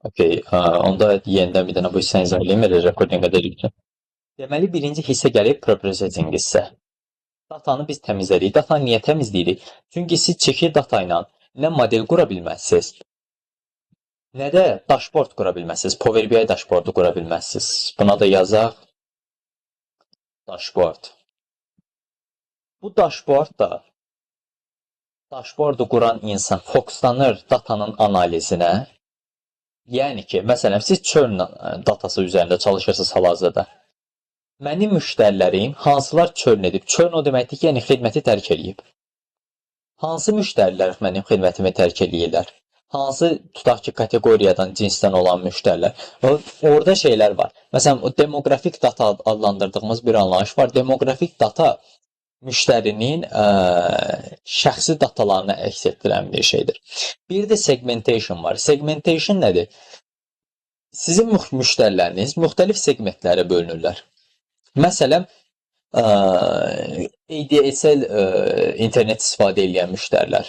Okey, onda yenidən bir dənə bu hissəni izah edeyim, elə recordinqa dedik. Deməli, birinci hissə gəlib preprocessing hissə. Datanı biz təmizləyirik. Datanı niyə təmizləyirik? Çünki siz çeki data ilə nə model qura bilməzsiniz, nə də dashboard qura bilməzsiniz. Power BI dashboardu qura bilməzsiniz. Buna da yazaq dashboard. Bu dashboardu quran insan fokuslanır datanın analizinə. Yəni ki, məsələn, siz churn datası üzərində çalışırsınız hal-hazırda. Mənim müştərilərim hansılar churn edib? Churn o deməkdir ki, yəni xidməti tərk edib. Hansı müştərilər mənim xidmətimi tərk edirlər? Hansı tutaq ki, kateqoriyadan, cinsdən olan müştərilər? Orada şeylər var. Məsələn, o demoqrafik data adlandırdığımız bir anlayış var. Demoqrafik data müştərinin şəxsi datalarını əks etdirən bir şeydir. Bir də segmentation var. Segmentation nədir? Sizin müştəriləriniz müxtəlif segmentlərə bölünürlər. Məsələn, ADSL internet istifadə edən müştərilər,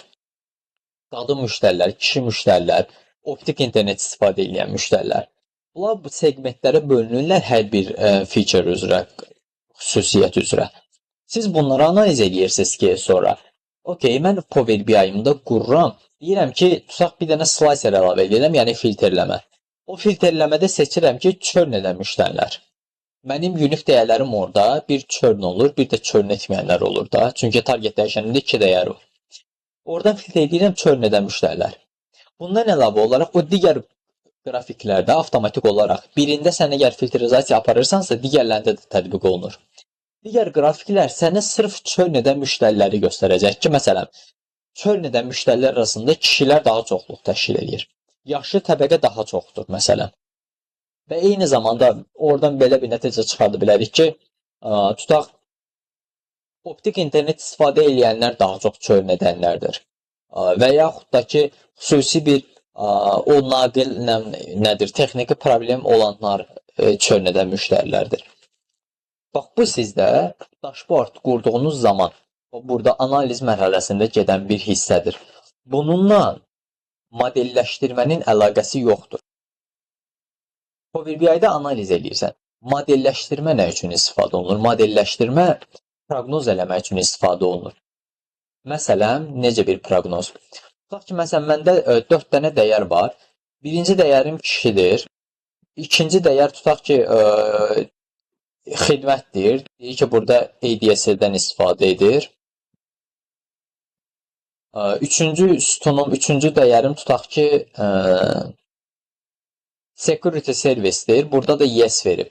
qadın müştərilər, kişi müştərilər, optik internet istifadə edən müştərilər. Bunlar bu segmentlərə bölünürlər hər bir feature üzrə, xüsusiyyət üzrə. Siz bunları analiz edirsiniz ki, sonra okey, mən Power BI-imdə qururam. Deyirəm ki, tutaq bir dənə slicer əlavə edirəm, yəni filtrləmə. O filtrləmədə seçirəm ki, churn edən müştərilər. Mənim unique dəyərlərim orada bir churn olur, bir də churn etməyənlər olur da. Çünki target dəyişənində 2 dəyər var. Oradan filtr edirəm churn edən müştərilər. Bundan əlavə olaraq o digər qrafiklərdə avtomatik olaraq birində sən əgər filtrizasiya aparırsansa, digərlərində də tətbiq olunur. Digər qrafiklər sənə sırf churn edən müştəriləri göstərəcək ki, məsələn, churn edən müştərilər arasında kişilər daha çoxluq təşkil edir. Yaşlı təbəqə daha çoxdur, məsələn. Və eyni zamanda oradan belə bir nəticə çıxarda bilərik ki, tutaq, optik internet istifadə edənlər daha çox churn edənlərdir. Və yaxud da ki, xüsusi bir o naqil nədir, texniki problem olanlar churn edən müştərilərdir. Bax, bu sizdə dashboard qurduğunuz zaman burada analiz mərhələsində gedən bir hissədir. Bununla modelləşdirmənin əlaqəsi yoxdur. Power BI-də analiz edirsən. Modelləşdirmə nə üçün istifadə olunur? Modelləşdirmə proqnoz eləmək üçün istifadə olunur. Məsələn, necə bir proqnoz? Tutaq ki, məsələn, məndə 4 dənə dəyər var. Birinci dəyərim kişidir. İkinci dəyər tutaq ki, xidmətdir. Deyir ki, burada ADSL-dən istifadə edir. Üçüncü sütunum, üçüncü dəyərim tutaq ki, security servicedir. Burada da yes verib.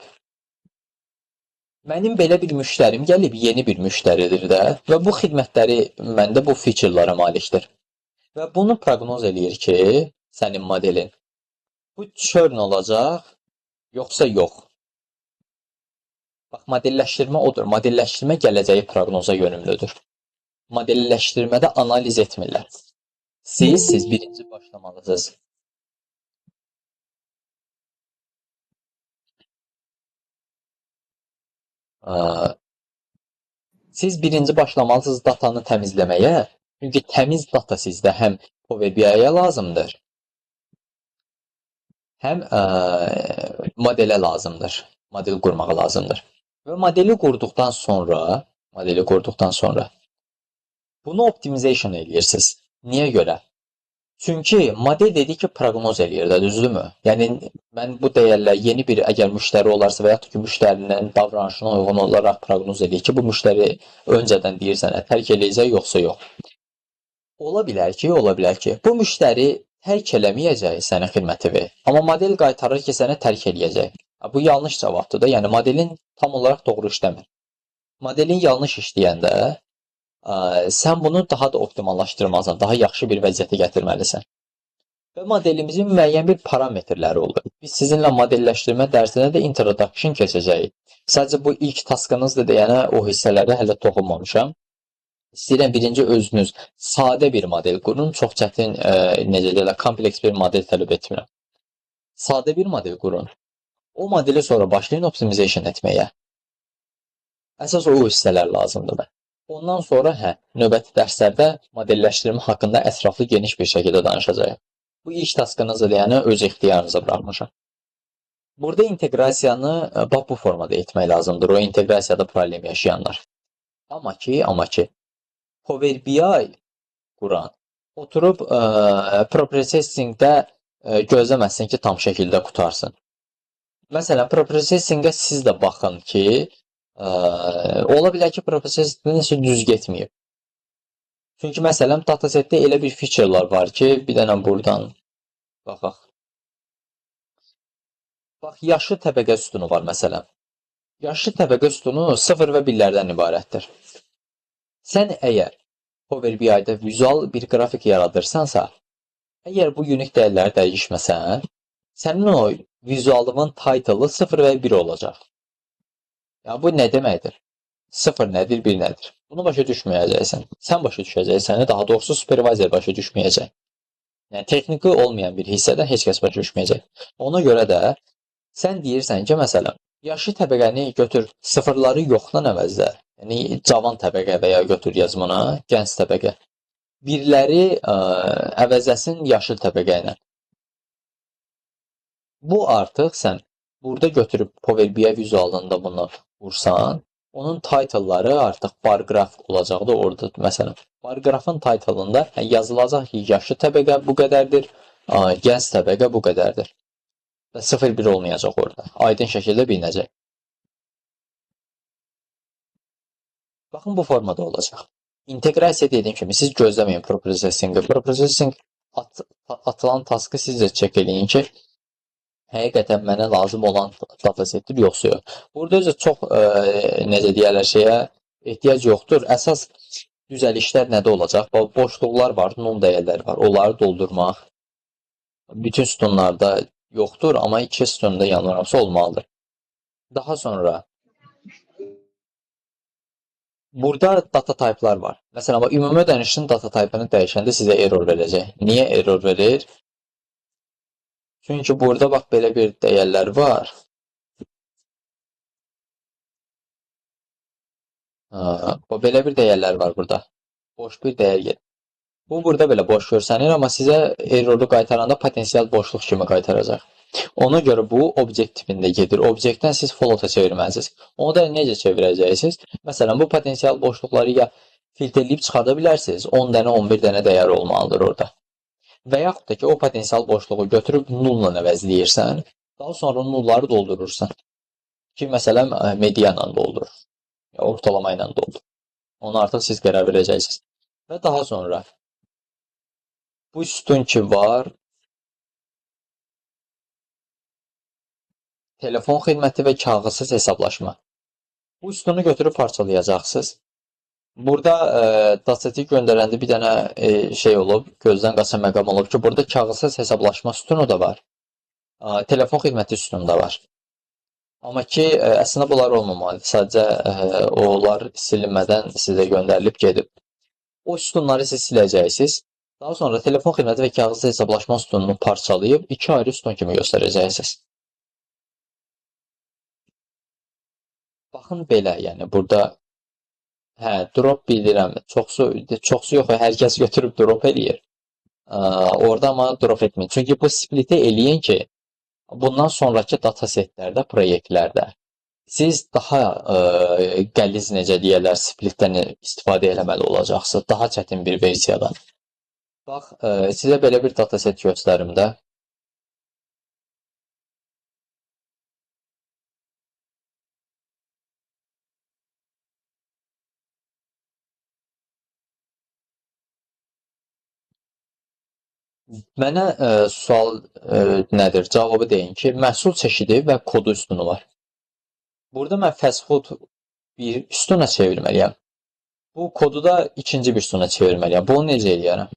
Mənim belə bir müştərim gəlib, yeni bir müştəridir də və bu xidmətləri məndə bu featurelara malikdir. Və bunu proqnoz eləyir ki, sənin modelin bu churn olacaq, yoxsa yox. Bax, modelləşdirmə odur. Modelləşdirmə gələcəyi proqnoza yönümlüdür. Modelləşdirmədə analiz etmirlər. Siz birinci başlamalısınız. Siz birinci başlamalısınız datanı təmizləməyə. Çünki təmiz data sizdə həm Power BI-yə lazımdır, həm modelə lazımdır. Model qurmağa lazımdır. Və modeli qurduqdan sonra bunu optimization edirsiniz. Niyə görə? Çünki model dedi ki, proqnoz eləyir də, düzdürmü? Yəni, mən bu dəyərlə yeni bir əgər müştəri olarsa və yaxud ki, müştərinin davranışına uyğun olaraq proqnoz eləyir ki, bu müştəri öncədən deyir sənə tərk eləyəcək, yoxsa yox. Ola bilər ki, bu müştəri tərk eləməyəcək sənə xidməti, amma model qaytarır ki, sənə tərk eləyəcək. Bu yanlış cavabdır da, yəni modelin tam olaraq doğru işləmir. Modelin yanlış işləyəndə sən bunu daha da optimallaşdırmalısan, daha yaxşı bir vəziyyətə gətirməlisən. Və modelimizin müəyyən bir parametrləri olur. Biz sizinlə modelləşdirmə dərsinə də introduction keçəcəyik. Sadəcə bu ilk taskınızdır deyənə o hissələrə hələ toxunmamışam. İstəyirəm birinci özünüz sadə bir model qurun, çox çətin, necə deyirlər, kompleks bir model tələb etmirəm. Sadə bir model qurun. O modeli sonra başlayın optimization etməyə. Əsas o hissələr lazımdır. Ondan sonra növbəti dərslərdə modelləşdirmə haqqında ətraflı geniş bir şəkildə danışacağıq. Bu iş taskınızı yəni öz ixtiyarınıza buraxmışam. Burada inteqrasiyanı bax bu formada etmək lazımdır. O inteqrasiyada problem yaşayanlar. Amma ki, Power BI quran oturub preprocessingdə gözləməsin ki, tam şəkildə qurtarsın. Məsələn, preprocessingə siz də baxın ki, ola bilər ki, preprocessingdə nəsə düz getməyib. Çünki məsələn, datasetdə elə bir featurelar var ki, bir dənə buradan baxaq. Bax, yaşlı təbəqə sütunu var məsələn. Yaşlı təbəqə sütunu 0 və 1-lərdən ibarətdir. Sən əgər Power BI-də vizual bir qrafik yaradırsansa, əgər bu unik dəyərləri dəyişməsən, sənin o vizualının title'ı 0 və 1 olacaq. Ya bu nə deməkdir? 0 nədir, 1 nədir? Bunu başa düşməyəcəksən. Sən başa düşəcəksən, daha doğrusu supervisor başa düşməyəcək. Yəni texniki olmayan bir hissədən heç kəs başa düşməyəcək. Ona görə də sən deyirsən ki, məsələn, yaşlı təbəqəni götür, sıfırları yoxdan əvəzlə. Yəni cavan təbəqə və ya götür yazmana, gənc təbəqə. Birləri əvəzləsin yaşlı təbəqə ilə. Bu artıq sən burada götürüb Power BI vizualında bunu vursan, onun title'ları artıq bar qraf olacaqdı orada. Məsələn, bar qrafın title'ında yazılacaq ki, yaşlı təbəqə bu qədərdir, gənc təbəqə bu qədərdir. Və 0-1 olmayacaq orada. Aydın şəkildə bilinəcək. Baxın, bu formada olacaq. İnteqrasiya dediyim kimi, siz gözləməyin preprocessingi. Preprocessing atılan taskı siz də çək eləyin ki, həqiqətən mənə lazım olan datasetdir, yoxsa yox. Burada özü çox, necə deyərlər, ehtiyac yoxdur. Əsas düzəlişlər nədə olacaq? Boşluqlar var, null dəyərləri var. Onları doldurmaq bütün sütunlarda yoxdur, amma 2 sütunda yanılmıramsa olmalıdır. Daha sonra burada data type'lar var. Məsələn, ümumi ödənişin data type'ını dəyişəndə sizə error verəcək. Niyə error verir? Çünki burada bax belə bir dəyərlər var. Belə bir dəyərlər var burada. Boş bir dəyər gedir. Bu burada belə boş görsənir, amma sizə erroru qaytaranda potensial boşluq kimi qaytaracaq. Ona görə bu obyekt tipində gedir. Obyektdən siz floata çevirməlisiniz. Onu da necə çevirəcəksiniz? Məsələn, bu potensial boşluqları ya filtrləyib çıxarda bilərsiniz. 10 dənə, 11 dənə dəyər olmalıdır orada. Və yaxud da ki, o potensial boşluğu götürüb nulla əvəzləyirsən, daha sonra nulları doldurursan. Ki, məsələn, medianla doldurur. Ya, ortalama ilə doldur. Onu artıq siz qərar verəcəksiniz. Və daha sonra bu sütun ki var, telefon xidməti və kağızsız hesablaşma. Bu sütunu götürüb parçalayacaqsınız. Burada dataseti göndərəndə bir dənə şey olub, gözdən qaçan məqam olub ki, burada kağızsız hesablaşma sütunu da var. Telefon xidməti sütunu da var. Amma ki, əslində bunlar olmamalıdır. Sadəcə onlar silinmədən sizə göndərilib gedib. O sütunları siz siləcəksiniz. Daha sonra telefon xidməti və kağızsız hesablaşma sütununu parçalayıb 2 ayrı sütun kimi göstərəcəksiniz. Baxın belə, yəni burada drop bildirəm. Çoxsu yox, hər kəs götürüb drop eləyir. Orada amma drop etməyin. Çünki bu split'i eləyin ki, bundan sonraki datasetlərdə, proyektlərdə siz daha qəliz, necə deyərlər, splitdən istifadə eləməli olacaqsınız. Daha çətin bir versiyadan. Bax, sizə belə bir dataset göstərim də. Mənə sual nədir? Cavabı deyin ki, məhsul çeşidi və kodu üstunu var. Burada mən fast food bir üstuna çevirməliyəm. Bu kodu da ikinci bir üstuna çevirməliyəm. Bunu necə eləyərəm?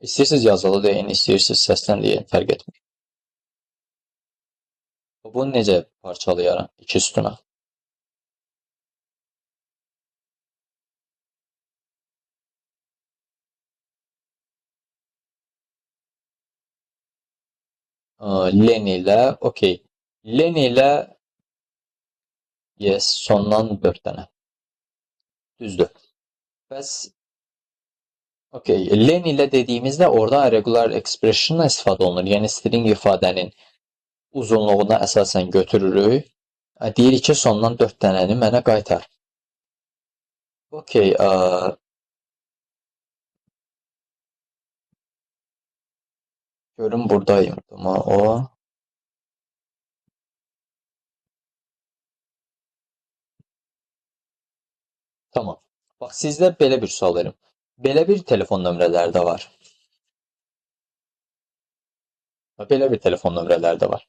İstəyirsiniz yazılı deyin, istəyirsiniz səsdən deyin, fərq etmir. Bunu necə parçalayaram iki üstuna? Len ilə, okey. Len ilə yes, sondan 4 dənə. Düzdür. Bəs okey, len ilə dediyimizdə orada regular expression istifadə olunur. Yəni string ifadənin uzunluğuna əsasən götürürük. Deyirik ki, sondan 4 dənəni mənə qaytar. Okey, görüm buradayım. Amma o tamam. Bax, sizdə belə bir sual verim. Belə bir telefon nömrələri də var. Belə bir telefon nömrələri də var.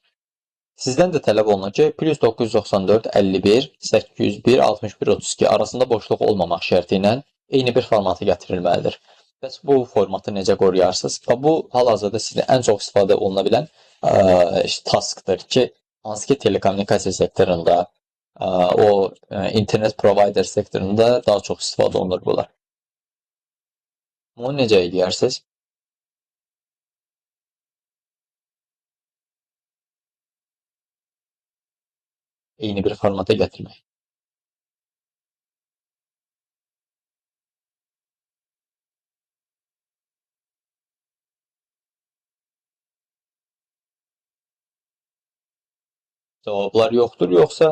Sizdən də tələb olunur ki, +994 51 801 61 32 arasında boşluq olmamaq şərti ilə eyni bir formata gətirilməlidir. Bəs bu formatı necə qoruyarsınız? Bu hal-hazırda sizin ən çox istifadə oluna bilən taskdır ki, hansı ki telekommunikasiya sektorunda, internet provider sektorunda daha çox istifadə olunur bunlar. Bunu necə edərsiniz? Eyni bir formata gətirmək. Cavablar yoxdur, yoxsa?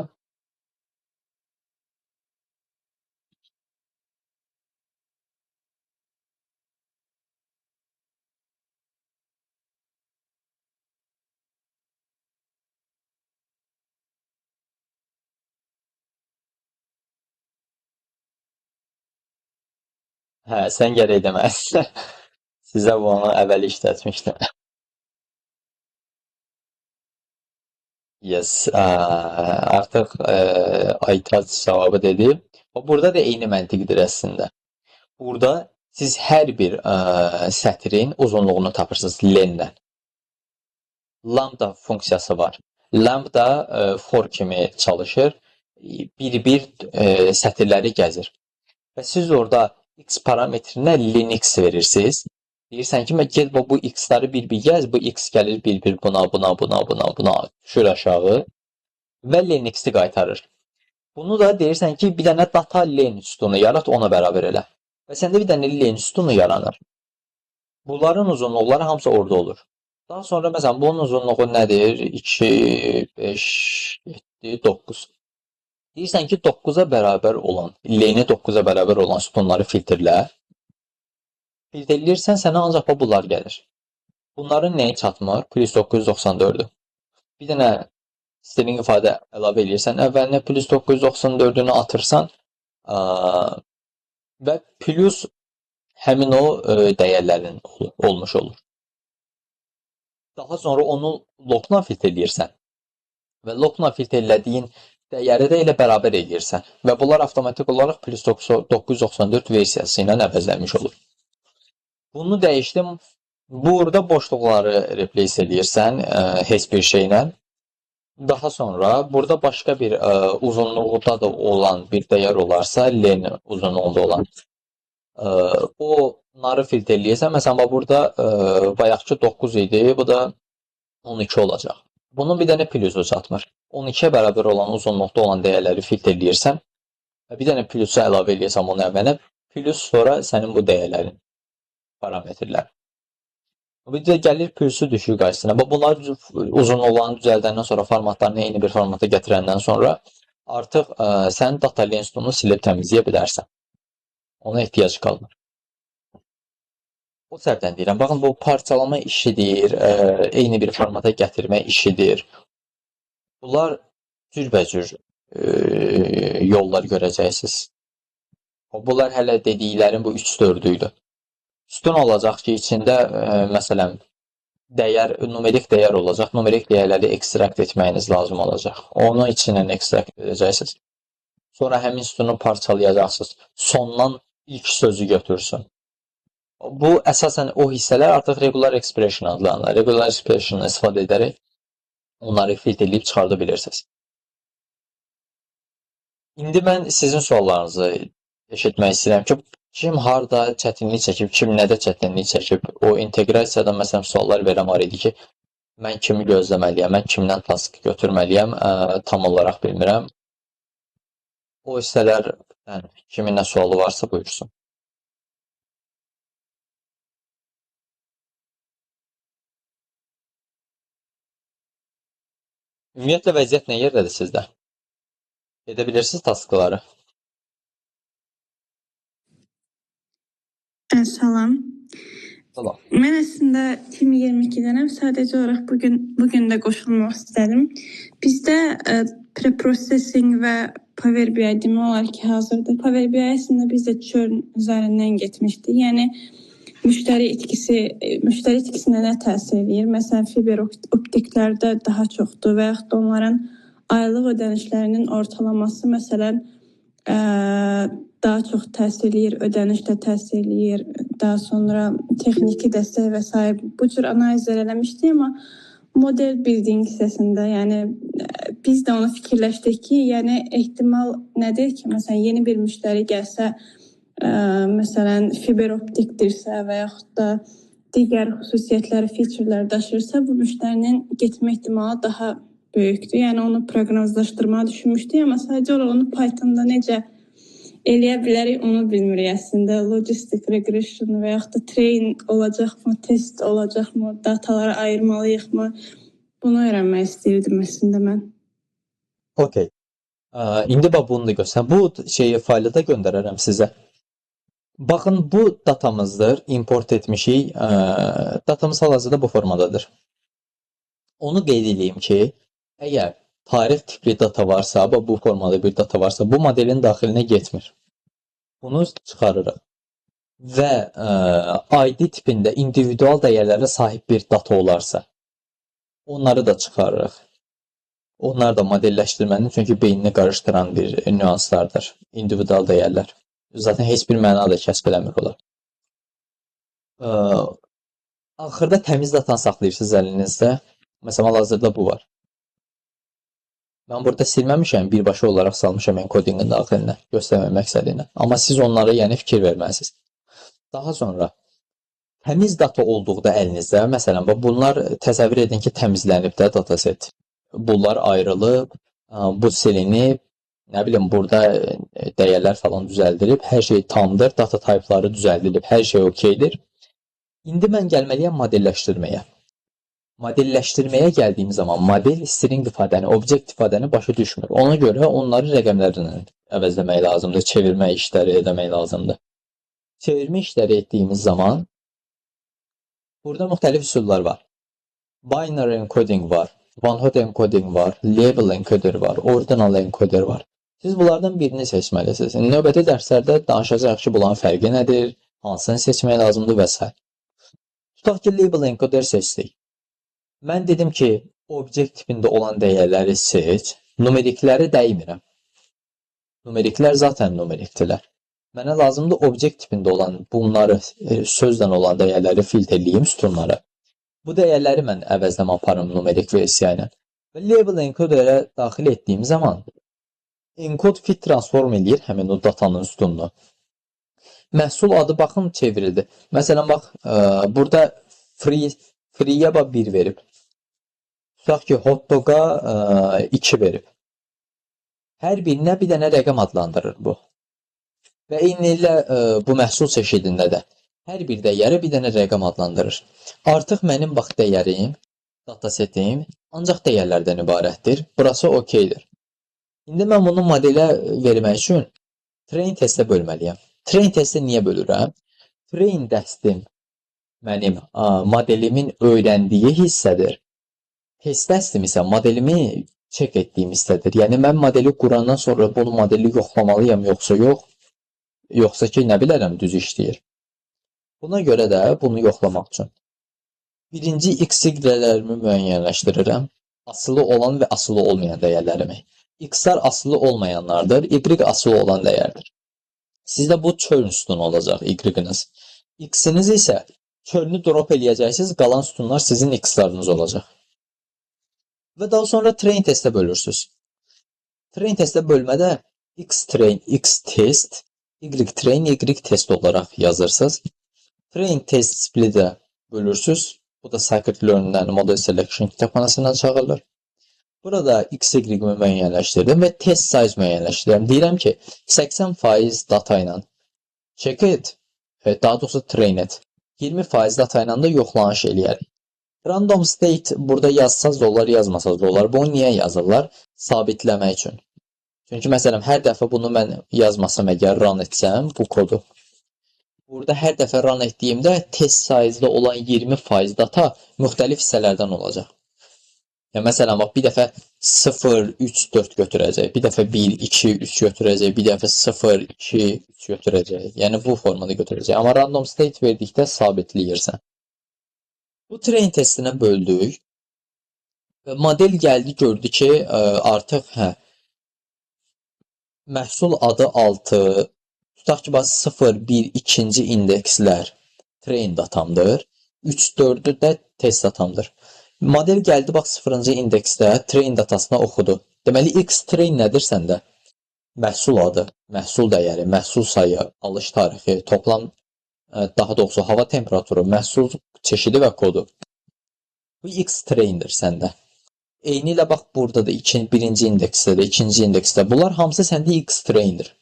Hə, sən gərək deməlisən. Sizə bunu əvvəl işlətmişdim. Yes, artıq Aytac cavabı dedi. Burada da eyni məntiqdir əslində. Burada siz hər bir sətrin uzunluğunu tapırsınız lenlə. Lambda funksiyası var. Lambda for kimi çalışır. Bir-bir sətirləri gəzir. Və siz orada x parametrinə len-x verirsiniz. Deyirsən ki, get bu x-ləri bir-bir gəz, bu x gəlir bir-bir buna, düşür aşağı və len-x-i qaytarır. Bunu da deyirsən ki, bir dənə data len sütunu yarat, ona bərabər elə. Və səndə bir dənə len sütunu yaranır. Bunların uzunluqları hamısı orada olur. Daha sonra məsələn bunun uzunluğu nədir? 2, 5, 7, 9. Deyirsən ki, 9-a bərabər olan, leni 9-a bərabər olan sütunları filtrlə. Filtrləyirsən, sənə ancaq bunlar gəlir. Bunların nəyi çatmır? +994-dür. Bir dənə string ifadə əlavə edirsən, əvvəlinə +994-ünü atırsan və plus həmin o dəyərlərin olmuş olur. Daha sonra onu logla filtrləyirsən və logla filtrlədiyin dəyəri də elə bərabər edirsən və bunlar avtomatik olaraq +994 versiyası ilə əvəzlənmiş olur. Bunu dəyişdim. Burada boşluqları replace edirsən heç bir şeylə. Daha sonra burada başqa bir uzunluğunda da olan bir dəyər olarsa, len uzunluğunda olan onları filtrləyirsən. Məsələn, burada bayaqki 9 idi, bu da 12 olacaq. Bunun bir dənə plusu çatmır. 12-yə bərabər olan uzunluqda olan dəyərləri filtrləyirsən. Bir dənə plusu əlavə edirsən onun əvvəlinə. Plus sonra sənin bu dəyərlərin parametrlər. Bir də gəlir plusu düşür qarşısına. Bunlar uzunluqlarını düzəldəndən sonra, formatlarını eyni bir formata gətirəndən sonra artıq sən data len sütununu silib təmizləyə bilərsən. Ona ehtiyac qalmır. O səbəbdən deyirəm. Baxın, bu parçalama işidir, eyni bir formata gətirmə işidir. Bunlar cürbəcür yollar görəcəksiniz. Bunlar hələ dediklərim bu 3-4-ü idi. Sütun olacaq ki, içində məsələn dəyər, numerik dəyər olacaq. Numerik dəyərləri ekstrakt etməyiniz lazım olacaq. Onu içindən ekstrakt edəcəksiniz. Sonra həmin sütunu parçalayacaqsınız. Sondan ilk sözü götürsün. Bu əsasən o hissələr artıq regular expression adlanır. Regular expression istifadə edərək onları filtrləyib çıxarda bilirsiniz. İndi mən sizin suallarınızı eşitmək istəyirəm ki, kim harda çətinlik çəkib, kim nədə çətinlik çəkib, o inteqrasiyada məsələn suallar verən var idi ki, mən kimi gözləməliyəm, mən kimdən task götürməliyəm, tam olaraq bilmirəm. O hissələrdən kimin nə sualı varsa buyursun. Ümumiyyətlə vəziyyət nə yerdədir sizdə? Edə bilirsiniz taskları? Salam. Salam. Mən əslində Team 22-dənəm. Sadəcə olaraq bugün də qoşulmaq istədim. Bizdə pre-processing və Power BI demək olar ki, hazırdır. Power BI əslində bizdə churn üzərindən getmişdi. Yəni müştəri itkisinə nə təsir edir? Məsələn, fiber optiklərdə daha çoxdur və yaxud da onların aylıq ödənişlərinin ortalaması məsələn daha çox təsir eləyir, ödəniş də təsir eləyir, daha sonra texniki dəstək və s. bu cür analizlər eləmişdik, amma model building hissəsində, yəni biz də onu fikirləşdik ki, yəni ehtimal nədir ki, məsələn yeni bir müştəri gəlsə, məsələn fiber optikdirsə və yaxud da digər xüsusiyyətləri, featurelər daşıyırsa, bu müştərinin getmə ehtimalı daha böyükdür. Yəni onu proqnozlaşdırmağı düşünmüşdük, amma sadəcə olaraq onu Pythonda necə eləyə bilərik, onu bilmirik əslində. Logistic regression və yaxud da train olacaqmı, test olacaqmı, dataları ayırmalıyıqmı? Bunu öyrənmək istəyirdim əslində mən. Okay. İndi bax bunu da göstər. Bu faylı da göndərərəm sizə. Baxın, bu datamızdır. Import etmişik. Datamız hal-hazırda bu formadadır. Onu qeyd edeyim ki, əgər tarix tipli data varsa, bu formada bir data varsa, bu modelin daxilinə getmir. Bunu çıxarırıq. Və ID tipində individual dəyərlərə sahib bir data olarsa, onları da çıxarırıq. Onlar da modelləşdirmənin çünki beynini qarışdıran bir nüanslardır. İndividual dəyərlər. Zaten heç bir məna da kəsb eləmir olar. Axırda təmiz datan saxlayırsınız əlinizdə. Məsələn, hal-hazırda bu var. Mən burada silməmişəm, birbaşa olaraq salmışam encodingin daxilinə, göstərmək məqsədi ilə. Amma siz onlara yəni fikir verməlisiniz. Daha sonra təmiz data olduqda əlinizdə, məsələn, bunlar təsəvvür edin ki, təmizlənib də dataset. Bunlar ayrılıb, bu silinib, nə bilim, burada dəyərlər falan düzəldilib, hər şey tamdır, data typeları düzəldilib, hər şey okeydir. İndi mən gəlməliyəm modelləşdirməyə. Modelləşdirməyə gəldiyim zaman model string ifadəni, obyekt ifadəni başa düşmür. Ona görə onları rəqəmlərlə əvəzləmək lazımdır, çevirmə işləri etmək lazımdır. Çevirmə işləri etdiyimiz zaman burada müxtəlif üsullar var. Binary encoding var, one-hot encoding var, label encoder var, ordinal encoder var. Siz bunlardan birini seçməlisiniz. Növbəti dərslərdə danışacaq ki, bunların fərqi nədir, hansını seçmək lazımdır və s. Tutaq ki, label encoder seçdik. Mən dedim ki, obyekt tipində olan dəyərləri seç, numerikləri dəymirəm. Numeriklər zaten numerikdirlər. Mənə lazımdır obyekt tipində olan bunları, sözlə olan dəyərləri filtrləyim sütunlara. Bu dəyərləri mən əvəzləmə aparım numerik versiya ilə. Və label encoderə daxil etdiyim zaman encode fit transform eləyir həmin o datanın sütununu. Məhsul adı baxın çevrildi. Məsələn, bax, burada free-yə 1 verib. Tutaq ki, hot dog-a 2 verib. Hər birinə bir dənə rəqəm adlandırır bu. Və eyni ilə bu məhsul çeşidində də hər bir dəyərə bir dənə rəqəm adlandırır. Artıq mənim bax dəyərim, datasetim ancaq dəyərlərdən ibarətdir. Burası okeydir. İndi mən bunu modelə vermək üçün train testə bölməliyəm. Train testi niyə bölürəm? Train dəstim mənim modelimin öyrəndiyi hissədir. Test dəstim isə modelimi çek etdiyim hissədir. Yəni, mən modeli qurandan sonra bunu modeli yoxlamalıyam, yoxsa yox. Yoxsa ki, nə bilərəm, düz işləyir. Buna görə də bunu yoxlamaq üçün birinci x-lərimi müəyyənləşdirirəm. Asılı olan və asılı olmayan dəyərlərimi. X-lar asılı olmayanlardır, y asılı olan dəyərdir. Sizdə bu churn sütunu olacaq, y-iniz. X-iniz isə churn'ü drop eləyəcəksiniz, qalan sütunlar sizin x-larınız olacaq. Və daha sonra train testə bölürsünüz. Train testə bölmədə x-train, x-test, y-train, y-test olaraq yazırsınız. Train test split'ə bölürsünüz. Bu da scikit-learn'dən model selection kitabxanasından çağırılır. Burada x-y-mi müəyyənləşdirdim və test size müəyyənləşdirirəm. Deyirəm ki, 80% data ilə check it, daha doğrusu train it. 20% data ilə də yoxlanış eləyərik. Random state burada yazsaz da olar, yazmasaz da olar. Bunu niyə yazırlar? Sabitləmək üçün. Çünki məsələn hər dəfə bunu mən yazmasam əgər run etsəm bu kodu. Burada hər dəfə run etdiyimdə test size-da olan 20% data müxtəlif hissələrdən olacaq. Yəni məsələn bax bir dəfə 0, 3, 4 götürəcək, bir dəfə 1, 2, 3 götürəcək, bir dəfə 0, 2, 3 götürəcək. Yəni bu formada götürəcək. Amma random state verdikdə sabitləyirsən. Bu train testinə böldük və model gəldi gördü ki, artıq məhsul adı 6, tutaq ki, bax 0, 1, 2-ci indekslər train datamdır. 3, 4-ü də test datamdır. Model gəldi bax 0-cı indeksdə train datasına oxudu. Deməli X train nədir səndə? Məhsul adı, məhsul dəyəri, məhsul sayı, alış tarixi, toplam daha doğrusu hava temperaturu, məhsul çeşidi və kodu. Bu X traindir səndə. Eyni ilə bax burada da birinci indeksdə də, ikinci indeksdə. Bunlar hamısı səndə X traindir.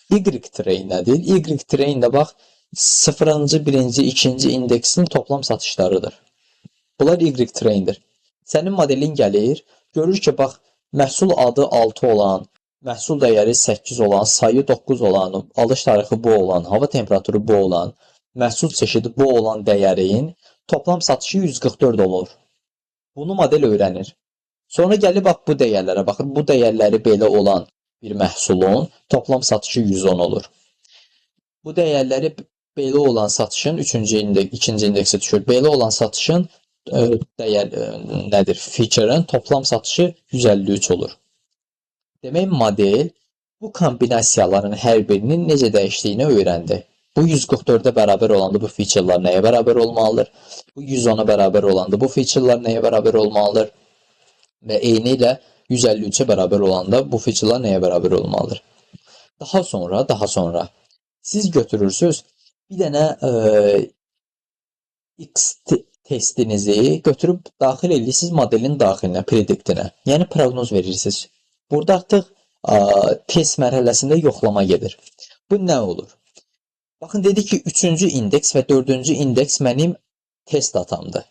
Y train nədir? Y train də bax 0-cı, 1-ci, 2-ci indeksin toplam satışlarıdır. Bunlar Y traindir. Sənin modelin gəlir, görür ki, bax məhsul adı 6 olan, məhsul dəyəri 8 olan, sayı 9 olan, alış tarixi bu olan, hava temperaturu bu olan, məhsul çeşidi bu olan dəyərin toplam satışı 144 olur. Bunu model öyrənir. Sonra gəlib bax bu dəyərlərə baxır. Bu dəyərləri belə olan bir məhsulun toplam satışı 110 olur. Bu dəyərləri belə olan satışın ikinci indeksi düşür. Belə olan satışın nədir? Feature-ın toplam satışı 153 olur. Demək model bu kombinasiyaların hər birinin necə dəyişdiyini öyrəndi. Bu 144-ə bərabər olanda bu feature-lar nəyə bərabər olmalıdır? Bu 110-a bərabər olanda bu feature-lar nəyə bərabər olmalıdır? Və eyni ilə 153-ə bərabər olanda bu feature-lar nəyə bərabər olmalıdır? Daha sonra siz götürürsünüz bir dənə X testinizi götürüb daxil edirsiniz modelin daxilinə, prediktinə. Yəni proqnoz verirsiniz. Burada artıq test mərhələsində yoxlama gedir. Bu nə olur? Baxın, dedi ki, 3-cü indeks və 4-cü indeks mənim test datamdır.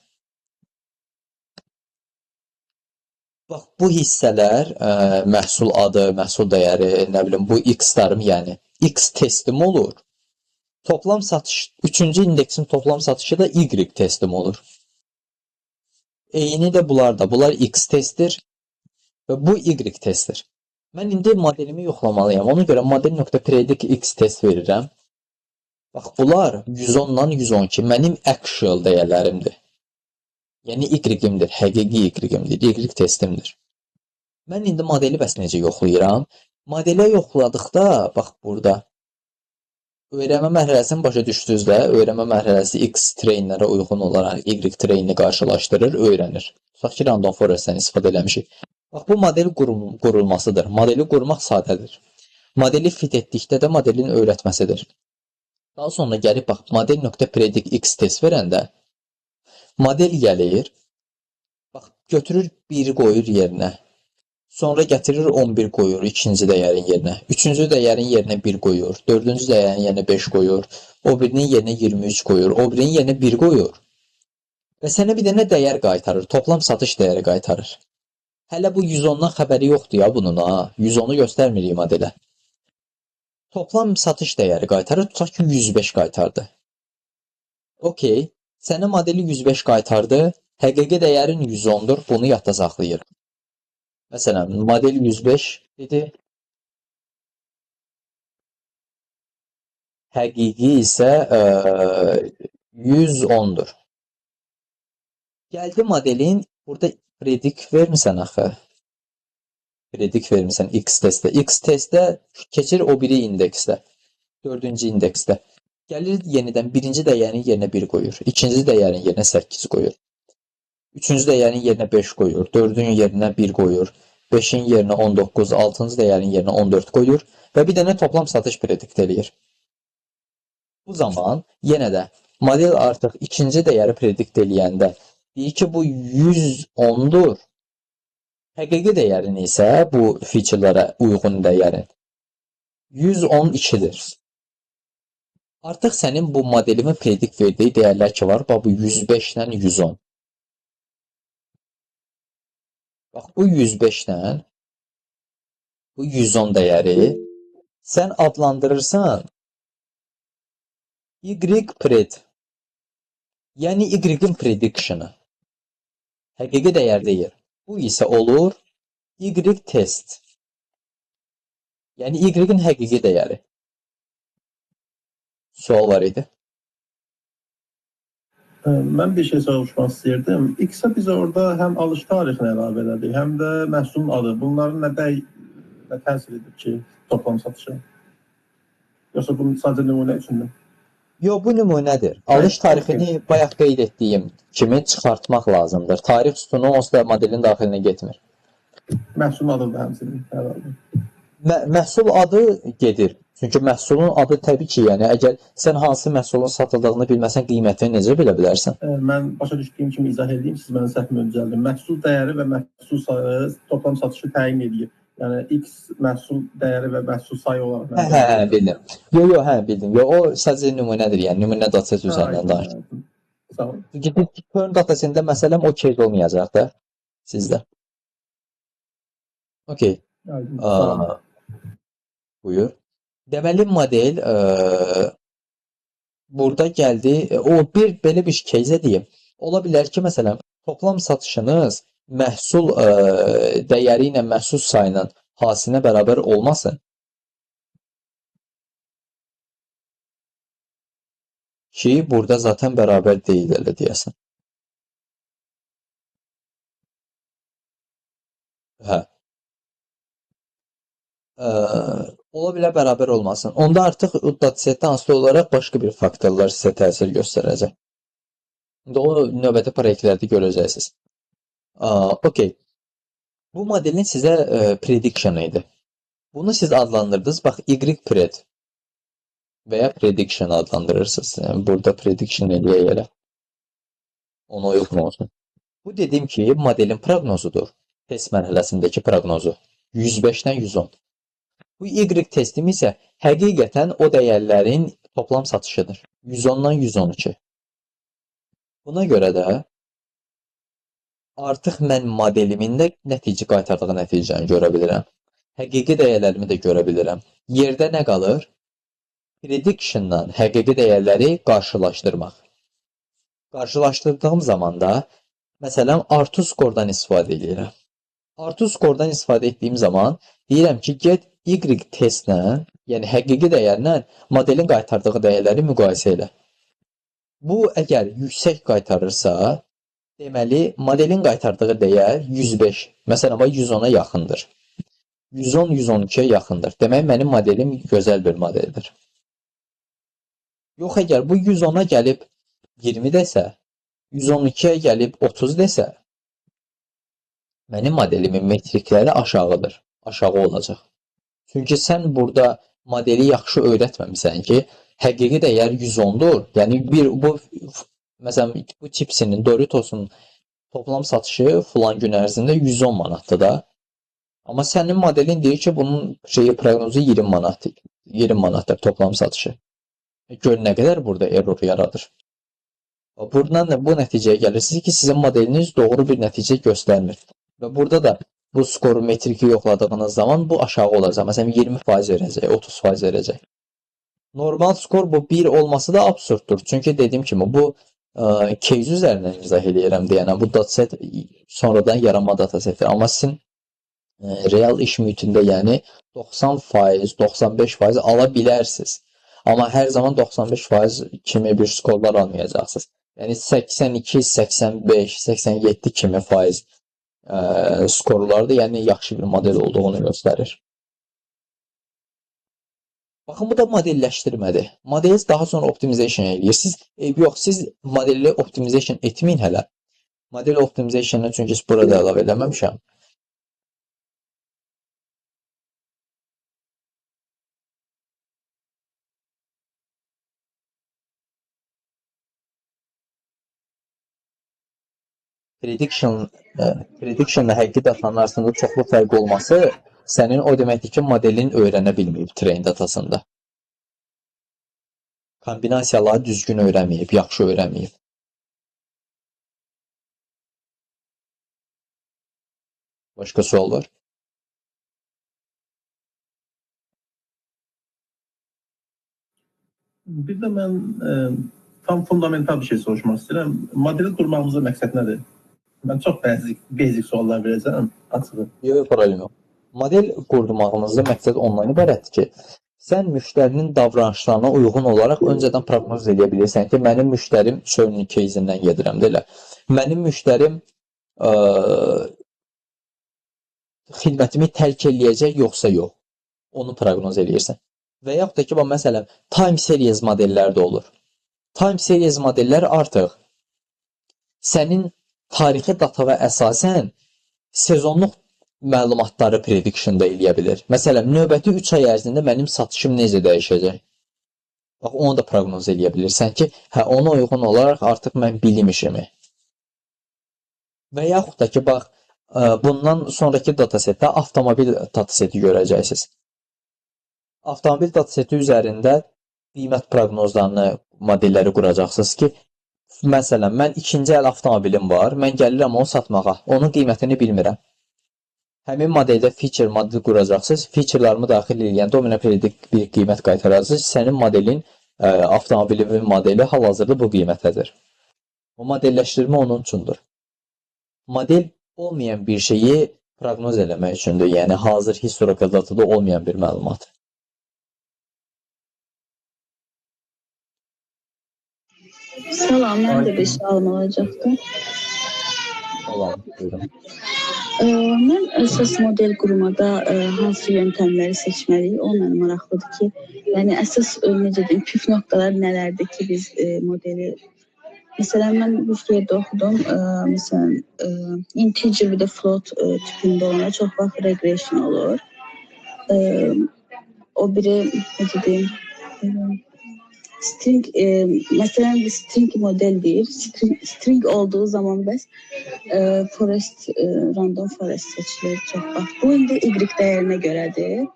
Bax, bu hissələr, məhsul adı, məhsul dəyəri, nə bilim, bu X-larım, yəni X testim olur. Toplam satış, 3-cü indeksin toplam satışı da Y testim olur. Eyni də bunlar da. Bunlar X testdir və bu Y testdir. Mən indi modelimi yoxlamalıyam. Ona görə model.predict X test verirəm. Bax, bunlar 110-dan 112 mənim actual dəyərlərimdir. Yəni Y-imdir, həqiqi Y-imdir, Y testimdir. Mən indi modeli bəs necə yoxlayıram? Modelə yoxladıqda, bax burada, öyrənmə mərhələsini başa düşdünüzdə, öyrənmə mərhələsi X trainlərə uyğun olaraq Y trainini qarşılaşdırır, öyrənir. Tutaq ki, random forestdən istifadə eləmişik. Bax, bu model qurulmasıdır. Modeli qurmaq sadədir. Modeli fit etdikdə də modelin öyrətməsidir. Daha sonra gəlib, bax, model.predict X test verəndə, model gəlir, bax, götürür 1 qoyur yerinə. Sonra gətirir 11 qoyur ikinci dəyərin yerinə. Üçüncü dəyərin yerinə 1 qoyur. Dördüncü dəyərin yerinə 5 qoyur. O birinin yerinə 23 qoyur. O birinin yerinə 1 qoyur. Və sənə bir dənə dəyər qaytarır. Toplam satış dəyəri qaytarır. Hələ bu 110-dan xəbəri yoxdur ya bunun ha. 110-u göstərmirik modelə. Toplam satış dəyəri qaytarır. Tutaq ki, 105 qaytardı. Okey. Sənə modeli 105 qaytardı. Həqiqi dəyərin 110-dur. Bunu yadda saxlayır. Məsələn, model 105 dedi. Həqiqi isə 110-dur. Gəldi modelin, burada predict vermirsən axı. Predict vermirsən X testdə. X testdə keçir o biri indeksdə. 4-cü indeksdə. Gəlir yenidən birinci dəyərin yerinə 1 qoyur. İkinci dəyərin yerinə 8 qoyur. Üçüncü dəyərin yerinə 5 qoyur. Dördün yerinə 1 qoyur. 5-in yerinə 19, 6-cı dəyərin yerinə 14 qoyur. Və bir dənə toplam satış predikt eləyir. Bu zaman yenə də model artıq ikinci dəyəri predikt eləyəndə deyir ki, bu 110-dur. Həqiqi dəyərin isə bu featurelara uyğun dəyərin 112-dir. Artıq sənin bu modelimi predikt verdiyi dəyərlər ki var, bu 105 ilə 110. Bax, bu 105-lə bu 110 dəyəri sən adlandırırsan Y-pred, yəni Y-in prediction-ı. Həqiqi dəyər deyil. Bu isə olur Y-test, yəni Y-in həqiqi dəyəri. Sual var idi. Mən bir şey soruşmaq istəyirdim. X-a biz orada həm alış tarixini əlavə elədik, həm də məhsulun adı. Bunların nə təsir edir ki, toplam satışa? Yoxsa bunun sadəcə nümunə üçündür? Yox, bu nümunədir. Alış tarixini bayaq qeyd etdiyim kimi çıxartmaq lazımdır. Tarix sütunu onsuz da modelin daxilinə getmir. Məhsulun adı da həmçinin əlavə. Məhsul adı gedir. Çünki məhsulun adı təbii ki, yəni əgər sən hansı məhsulun satıldığını bilməsən, qiymətini necə bilə bilərsən? Mən başa düşdüyüm kimi izah edeyim, siz mənə səhvimi düzəldin. Məhsul dəyəri və məhsul sayı toplam satışı təyin edir. Yəni X məhsul dəyəri və məhsul sayı olaraq. Bildim. Yox, bildim. Yox, o sadəcə nümunədir, yəni nümunə dataset üzərindən danışır. Sağ olun. Çünki current datasetində məsələn o case olmayacaq da sizdə. Okay. Buyur. Deməli model burada gəldi. O belə bir case deyim. Ola bilər ki, məsələn, toplam satışınız məhsul dəyəri ilə məhsul sayının hasilinə bərabər olmasın. Ki, burada zaten bərabər deyil, elə deyəsən. Hə. Ola bilər bərabər olmasın. Onda artıq datasetdə hansılı olaraq başqa bir faktorlar sizə təsir göstərəcək. İndi o növbəti proyektlərdə görəcəksiniz. Okay. Bu modelin sizə prediction idi. Bunu siz adlandırdınız. Bax, Y-pred və ya prediction adlandırırsınız. Yəni, burada prediction eləyə elə. Ona uyğun olsun. Bu dediyim ki, modelin proqnozudur. Test mərhələsindəki proqnozu. 105-dən 110. Bu Y testim isə həqiqətən o dəyərlərin toplam satışıdır. 110-dan 112. Buna görə də artıq mən modelimin də nəticə qaytardığı nəticəni görə bilirəm. Həqiqi dəyərlərimi də görə bilirəm. Yerdə nə qalır? Prediction-la həqiqi dəyərləri qarşılaşdırmaq. Qarşılaşdırdığım zaman da, məsələn, Artu skordan istifadə edirəm. Artu skordan istifadə etdiyim zaman deyirəm ki, get Y testlə, yəni həqiqi dəyərlə modelin qaytardığı dəyərləri müqayisə elə. Bu, əgər yüksək qaytarırsa, deməli, modelin qaytardığı dəyər 105, məsələn, 110-a yaxındır. 110-112-yə yaxındır. Demək, mənim modelim gözəl bir modeldir. Yox, əgər bu 110-a gəlib 20 desə, 112-yə gəlib 30 desə, mənim modelimin metrikləri aşağıdır, aşağı olacaq. Çünki sən burada modeli yaxşı öyrətməmisən ki, həqiqi dəyər 110-dur. Yəni, məsələn, bu çipsinin, Doritos'un toplam satışı filan gün ərzində 110 manatdır da. Amma sənin modelin deyir ki, bunun proqnozu 20 manatdır. 20 manatdır toplam satışı. Gör nə qədər burada error yaradır. Buradan da bu nəticəyə gəlirsiniz ki, sizin modeliniz doğru bir nəticə göstərmir. Və burada da bu skoru metriki yoxladığınız zaman bu aşağı olacaq. Məsələn, 20% verəcək, 30% verəcək. Normal skor bu 1 olması da absurddur. Çünki dediyim kimi, bu case üzərindən izah edirəm deyənə, bu dataset sonradan yaranma datasetidir. Amma sizin real iş mühitində, yəni 90%, 95% ala bilərsiniz. Amma hər zaman 95% kimi bir skorlar almayacaqsınız. Yəni 82, 85, 87 kimi faiz skorlarda, yəni yaxşı bir model olduğunu göstərir. Baxın, bu da modelləşdirmədir. Modeli daha sonra optimization edirsiniz. Yox, siz modeli optimization etməyin hələ. Model optimization'ı çünki burada əlavə eləməmişəm. Prediction-la həqiqi datanın arasında çoxlu fərq olması sənin o deməkdir ki, modelin öyrənə bilməyib train datasında. Kombinasiyaları düzgün öyrənməyib, yaxşı öyrənməyib. Başqa sual var? Bir də mən tam fundamental bir şey soruşmaq istəyirəm. Modeli qurmağımızın məqsəd nədir? Mən çox basic suallar verəcəm, açığı. Yox, problem yox. Model qurmağımızda məqsəd ondan ibarətdir ki, sən müştərinin davranışlarına uyğun olaraq öncədən proqnoz edə bilirsən ki, mənim müştərim çölün кейzindən gedirəm də elə. Mənim müştərim xidmətimi tərk eləyəcək yoxsa yox. Onu proqnoz eləyirsən. Və yaxud da ki, məsələn, time series modellər də olur. Time series modellər artıq sənin tarixi dataya əsasən sezonluq məlumatları prediction da eləyə bilir. Məsələn, növbəti 3 ay ərzində mənim satışım necə dəyişəcək? Bax, onu da proqnoz eləyə bilirsən ki, ona uyğun olaraq artıq mən bilim işimi. Və yaxud da ki, bax, bundan sonraki datasetdə avtomobil dataseti görəcəksiniz. Avtomobil dataseti üzərində qiymət proqnozlarını, modelləri quracaqsınız ki, məsələn, mən ikinci əl avtomobilim var, mən gəlirəm onu satmağa, onun qiymətini bilmirəm. Həmin modeldə feature model quracaqsınız, featurelarımı daxil edəndə o mənə bir qiymət qaytaracaqsınız, sənin modelin, avtomobilin modeli hal-hazırda bu qiymətədir. O modelləşdirmə onun üçündür. Model olmayan bir şeyi proqnoz eləmək üçündür, yəni hazır historical datada olmayan bir məlumat. Salam, mən də bir sualım olacaqdı. Salam, buyurun. Mən əsas model qurmada hansı yöntəmləri seçməliyik? O mənə maraqlıdır ki, yəni əsas necə deyim, püf nöqtələr nələrdir ki, biz modeli məsələn mən bu yerdə oxudum, məsələn integer bir də float tipində olanlar çox vaxt regression olur. O biri necə deyim, string, məsələn bir string model deyir. String olduğu zaman bəs random forest seçilir çox vaxt. Bu indi y dəyərinə görədir.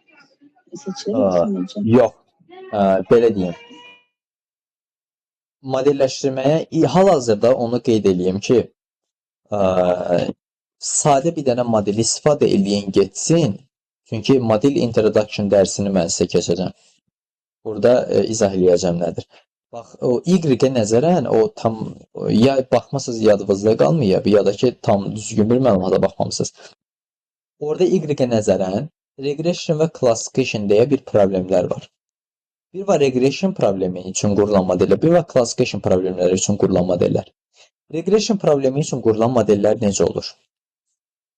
Seçilir. Yox, belə deyim. Modelləşdirməyə hal-hazırda onu qeyd edeyim ki, sadə bir dənə modeli istifadə edin getsin. Çünki model introduction dərsini mən sizə keçəcəm. Burada izah eləyəcəm nədir. Bax, o y-ə nəzərən, o tam ya baxmasınız yadınızda qalmayıb, ya da ki, tam düzgün bir məlumata baxmamısınız. Orada y-ə nəzərən regression və classification deyə bir problemlər var. Bir var regression problemi üçün qurulan modellər, bir var classification problemləri üçün qurulan modellər. Regression problemi üçün qurulan modellər necə olur?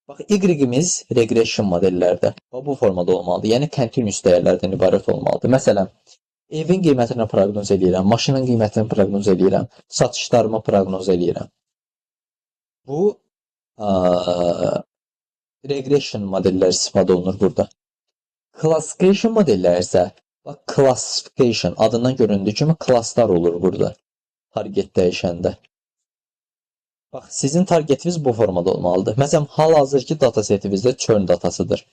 Bax, y-imiz regression modellərdə bu formada olmalıdır. Yəni, continuous dəyərlərdən ibarət olmalıdır. Məsələn, evin qiymətini proqnoz edirəm, maşının qiymətini proqnoz edirəm, satışlarımı proqnoz edirəm. Bu, regression modellər istifadə olunur burada. Classification modellər isə, bax, classification adından göründüyü kimi klasslar olur burada, target dəyişəndə. Bax, sizin targetiniz bu formada olmalıdır. Məsələn, hal-hazırki datasetinizdə churn datasıdır.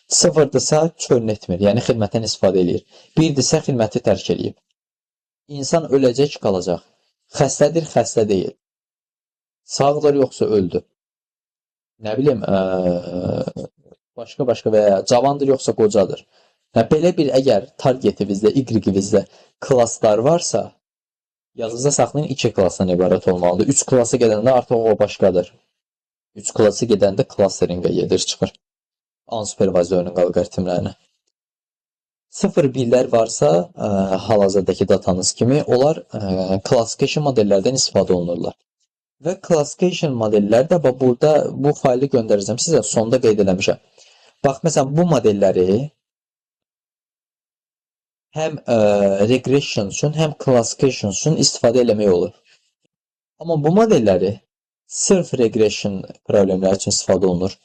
0-dırsa churn etmir, yəni xidmətdən istifadə edir. 1-dirsə xidməti tərk eləyib. İnsan öləcək, qalacaq. Xəstədir, xəstə deyil. Sağdır, yoxsa öldü. Nə bilim, başqa və ya cavandır, yoxsa qocadır. Belə bir əgər targetinizdə, y-inizdə klasslar varsa, yazınıza saxlayın, 2 klassdan ibarət olmalıdır. 3 klassa gedəndə artıq o başqadır. 3 klassa gedəndə clusteringə gedir, çıxır. Unsupervisörün alqoritmlərinə. 0-1-lər varsa, hal-hazırdakı datanız kimi, onlar classification modellərdən istifadə olunurlar. Və classification modellər də burada bu faylı göndərəcəm sizə, sonda qeyd eləmişəm. Bax, məsələn, bu modelləri həm regression üçün, həm classification üçün istifadə eləmək olur. Amma bu modelləri sırf regression problemləri üçün istifadə olunur.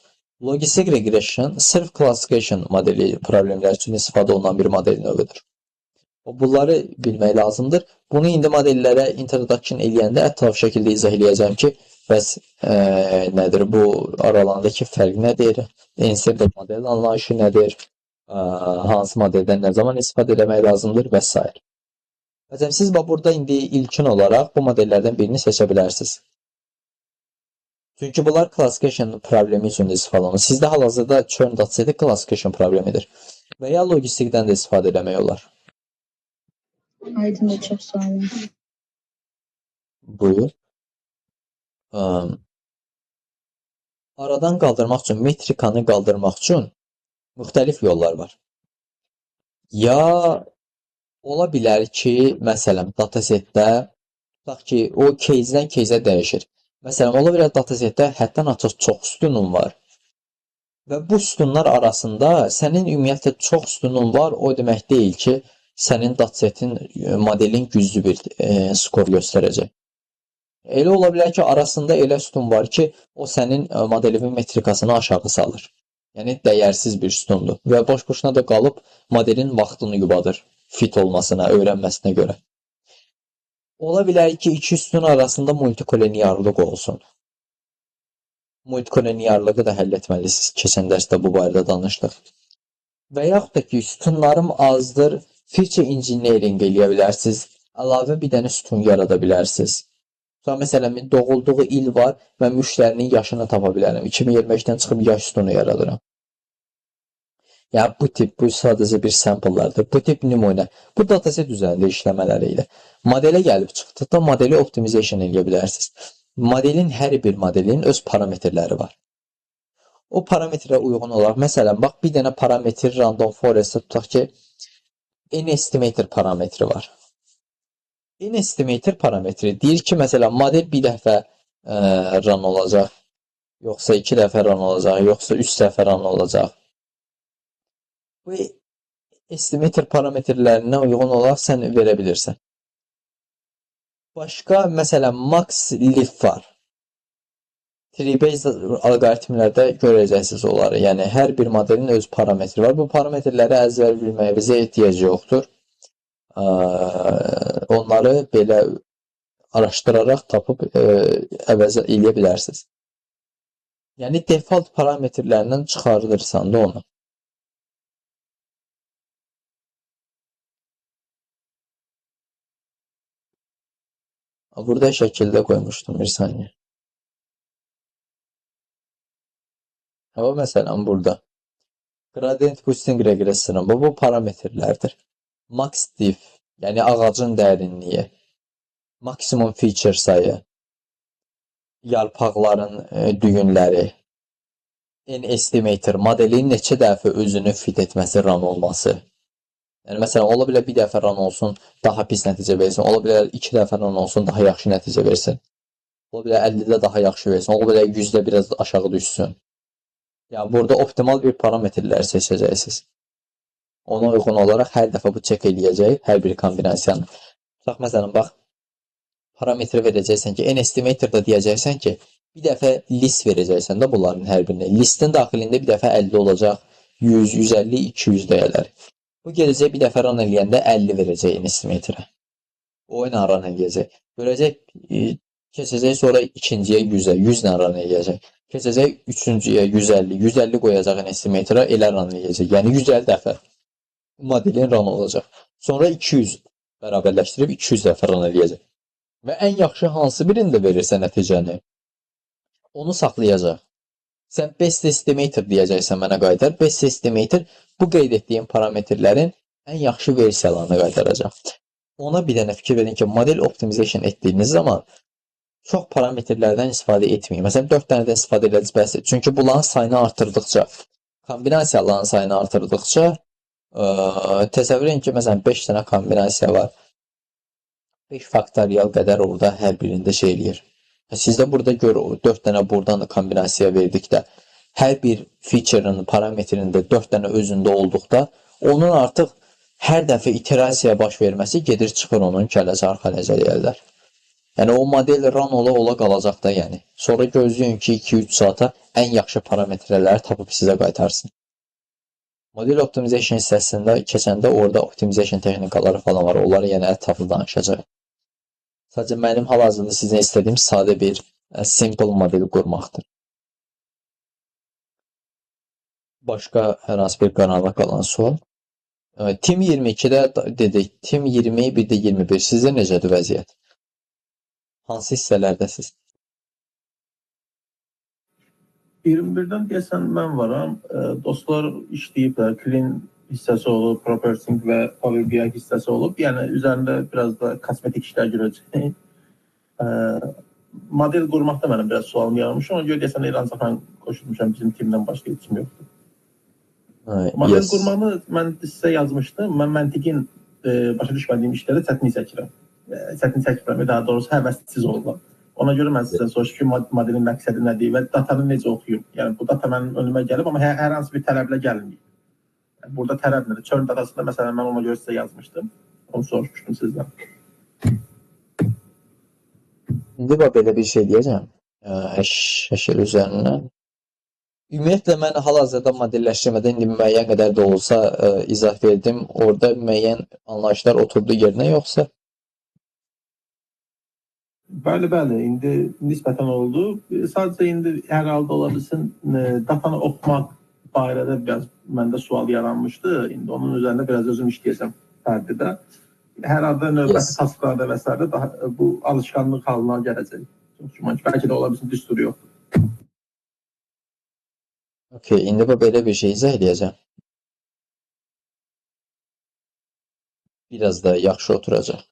Logistik regression sırf classification modeli problemləri üçün istifadə olunan bir model növüdür. Bunları bilmək lazımdır. Bunu indi modellərə introduction eləyəndə ətraf şəkildə izah eləyəcəm ki, bəs nədir bu aralarındakı fərq nədir? Ensemble model anlayışı nədir? Hansı modeldən nə zaman istifadə etmək lazımdır və s. Məsələn, siz burada indi ilkin olaraq bu modellərdən birini seçə bilərsiniz. Çünki bunlar classification problemi üçün də istifadə olunur. Sizdə hal-hazırda churn dataseti classification problemidir. Və ya logistikdən də istifadə etmək olar. Aydındır, çox sağ olun. Buyur. Aradan qaldırmaq üçün, metrikanı qaldırmaq üçün müxtəlif yollar var. Ya ola bilər ki, məsələn, datasetdə tutaq ki, o case-dən case-ə dəyişir. Məsələn, ola bilər datasetdə həddən artıq çox sütunun var. Və bu sütunlar arasında sənin ümumiyyətlə çox sütunun var, o demək deyil ki, sənin datasetin, modelin güclü bir skor göstərəcək. Elə ola bilər ki, arasında elə sütun var ki, o sənin modelin metrikasını aşağı salır. Yəni, dəyərsiz bir sütundur. Və boş-boşuna da qalıb modelin vaxtını yubadır fit olmasına, öyrənməsinə görə. Ola bilər ki, iki sütun arasında multikollinearlıq olsun. Multikollinearlığı da həll etməlisiniz. Keçən dərsdə bu barədə danışdıq. Və yaxud da ki, sütunlarım azdır, feature engineering eləyə bilərsiniz. Əlavə bir dənə sütun yarada bilərsiniz. Sonra məsələn, doğulduğu il var və müştərinin yaşını tapa bilərəm. 2025-dən çıxıb yaş sütunu yaradıram. Yəni, bu sadəcə bir sample'lardır. Bu tip nümunə. Bu dataset üzərində işləmələri ilə. Modelə gəlib çıxdıqda modeli optimization eləyə bilərsiniz. Modelin, hər bir modelin öz parametrləri var. O parametrə uyğun olaraq, məsələn, bax, bir dənə parametr random forest'ə tutaq ki, n-estimator parametri var. N-estimator parametri deyir ki, məsələn, model bir dəfə run olacaq, yoxsa 2 dəfə run olacaq, yoxsa 3 dəfə run olacaq. Bu estimator parametrlərinə uyğun olaraq sən verə bilirsən. Başqa, məsələn, max lift var. Tree-based alqoritmlərdə görəcəksiniz onları. Yəni, hər bir modelin öz parametri var. Bu parametrləri əzbər bilməyə bizə ehtiyac yoxdur. Onları belə araşdıraraq tapıb əvəz eləyə bilərsiniz. Yəni, default parametrlərindən çıxardırsan da onu. Burada şəkildə qoymuşdum bir saniyə. Ama məsələn burada gradient boosting regression bu parametrlərdir. Max diff, yəni ağacın dərinliyi, maksimum feature sayı, yarpaqların düyünləri, n-estimator, modelin neçə dəfə özünü fit etməsi, run olması. Yəni məsələn, ola bilər bir dəfə run olsun, daha pis nəticə versin. Ola bilər 2 dəfə run olsun, daha yaxşı nəticə versin. Ola bilər 50-də daha yaxşı versin. Ola bilər 100-də biraz aşağı düşsün. Yəni burada optimal bir parametrləri seçəcəksiniz. Ona uyğun olaraq hər dəfə bu çek eləyəcək hər bir kombinasiyanı. Tutaq məsələn, bax, parametri verəcəksən ki, n-estimatorda deyəcəksən ki, bir dəfə list verəcəksən də bunların hər birini. Listin daxilində bir dəfə 50 olacaq, 100, 150, 200 dəyərləri. Bu gələcək bir dəfə run eləyəndə 50 verəcək n-estimatora. O ilə run eləyəcək. Görəcək, keçəcək sonra ikinciyə 100-ə, 100 ilə run eləyəcək. Keçəcək üçüncüyə 150, 150 qoyacaq estimatora, elə run eləyəcək. Yəni 150 dəfə modelin run olacaq. Sonra 200 bərabərləşdirib 200 dəfə run eləyəcək. Və ən yaxşı hansı birində verirsə nəticəni, onu saxlayacaq. Sən best estimator deyəcəksən mənə qaytar. Best estimator bu qeyd etdiyim parametrlərin ən yaxşı versiyalarını qaytaracaq. Ona bir dənə fikir verin ki, model optimization etdiyiniz zaman çox parametrlərdən istifadə etməyin. Məsələn, 4 dənədən istifadə edəcəksiniz bəs. Çünki bunların sayını artırdıqca, kombinasiyaların sayını artırdıqca, təsəvvür edin ki, məsələn, 5 dənə kombinasiya var. 5 faktorial qədər orada hər birində şey eləyir. Sizdə burada gör, 4 dənə buradan da kombinasiya verdikdə, hər bir feature'ın parametrində 4 dənə özündə olduqda, onun artıq hər dəfə iterasiya baş verməsi gedir, çıxır onun kəlləsi arxa nəzəriyyələr. Yəni, o model run ola qalacaq da, yəni. Sonra gözləyin ki, 2-3 saata ən yaxşı parametrələri tapıb sizə qaytarsın. Model optimization hissəsində keçəndə orada optimization texnikaları falan var. Onları yenə ətraflı danışacaq. Sadəcə mənim hal-hazırda sizdən istədiyim sadə bir simple model qurmaqdır. Başqa hər hansı bir qanala qalan sual. Team 22-də dedik, Team 20, bir də 21. Sizdə necədir vəziyyət? Hansı hissələrdəsiz? 21-dən deyəsən mən varam. Dostlar işləyiblər. Clean hissəsi olub, Properting və Power BI hissəsi olub. Yəni üzərində biraz da kosmetik işlər görəcəyik. Model qurmaqda mənim biraz sualım yaranmış. Ona görə deyəsən ancaq mən qoşulmuşam, bizim timdən başqa heç kim yoxdur. Model qurmağını mən sizə yazmışdım. Mən məntiqin başa düşmədiyim işlərdə çətinlik çəkirəm. Çətinlik çəkirəm, daha doğrusu həvəssiz olurlar. Ona görə mən sizə soruşum ki, modelin məqsədi nədir və datanı necə oxuyum? Yəni bu data mənim önümə gəlib, amma hər hansı bir tələblə gəlməyib. Yəni, burada tələb nədir? Churn datasında məsələn mən ona görə sizə yazmışdım. Onu soruşmuşdum sizdən. İndi belə bir şey deyəcəm. Həşər üzərindən. Ümumiyyətlə, mən hal-hazırda modelləşdirmədə indi müəyyən qədər də olsa izah verdim. Orada müəyyən anlayışlar oturdu yerinə, yoxsa? Bəli, indi nisbətən oldu. Sadəcə indi hər halda ola bilsin, datanı oxumaq barədə biraz məndə sual yaranmışdı. İndi onun üzərində biraz özüm işləyəcəm fərdidə. Hər halda növbəti tasklarda və s. bu alışqanlıq halına gələcək. Bəlkə də ola bilsin, düsturu yoxdur. Okey, indi belə bir şey izah edəcəm. Biraz da yaxşı oturacaq.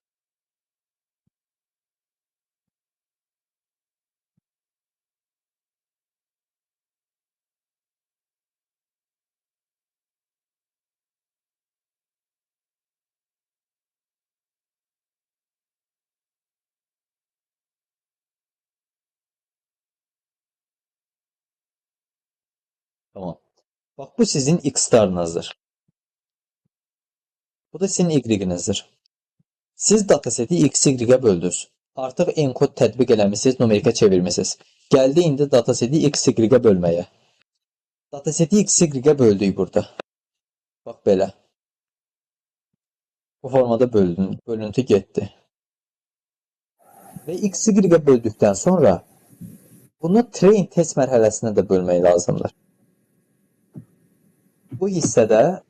Tamam. Bax, bu sizin X-tarınızdır. Bu da sizin Y-inizdir. Siz dataseti X-Y böldünüz. Artıq enkod tətbiq eləmişsiniz, numerika çevirmişsiniz. Gəldi indi dataseti X-Y bölməyə. Dataseti X-Y böldük burada. Bax, belə. Bu formada bölüntü getdi. Və X-Y böldükdən sonra bunu train test mərhələsinə də bölmək lazımdır. Bu hissədə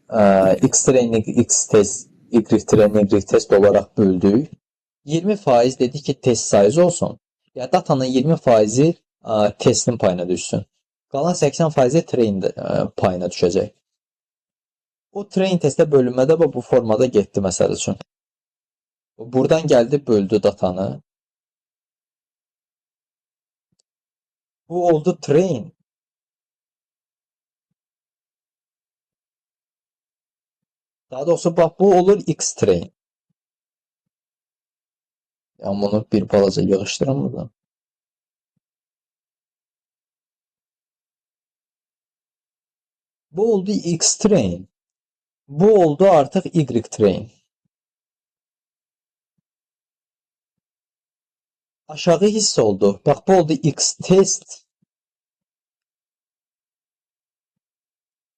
X-training, X-test, Y-training, Y-test olaraq böldük. 20% dedi ki, test sayısı olsun. Ya datanın 20%-i testin payına düşsün. Qalan 80%-i train payına düşəcək. O train testə bölünmədə bu formada getdi məsəl üçün. Buradan gəldi, böldü datanı. Bu oldu train. Daha doğrusu bax, bu olur X-train. Yəni bunu bir balaca yığışdıram buradan. Bu oldu X-train. Bu oldu artıq Y-train. Aşağı hiss oldu. Bax, bu oldu X-test.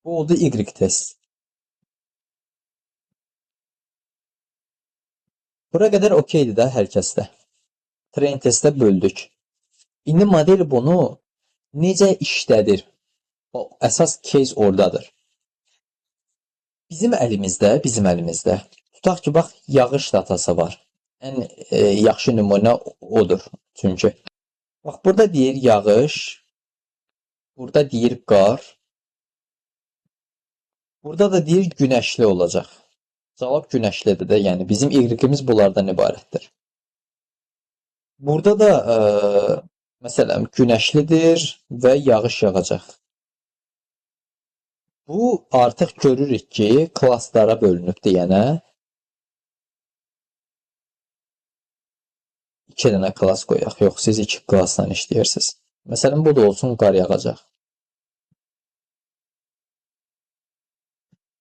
Bu oldu Y-test. Bura qədər okeydir də hər kəsdə. Train testə böldük. İndi model bunu necə işlədir? O əsas case oradadır. Bizim əlimizdə tutaq ki, bax, yağış datası var. Ən yaxşı nümunə odur. Çünki bax, burada deyir yağış, burada deyir qar, burada da deyir günəşli olacaq. Cavab günəşlidir də, yəni bizim Y-imiz bunlardan ibarətdir. Burada da məsələn günəşlidir və yağış yağacaq. Bu artıq görürük ki, klasslara bölünübdür, yəni 2 dənə klass qoyaq. Yox, siz 2 klassla işləyirsiniz. Məsələn, bu da olsun, qar yağacaq.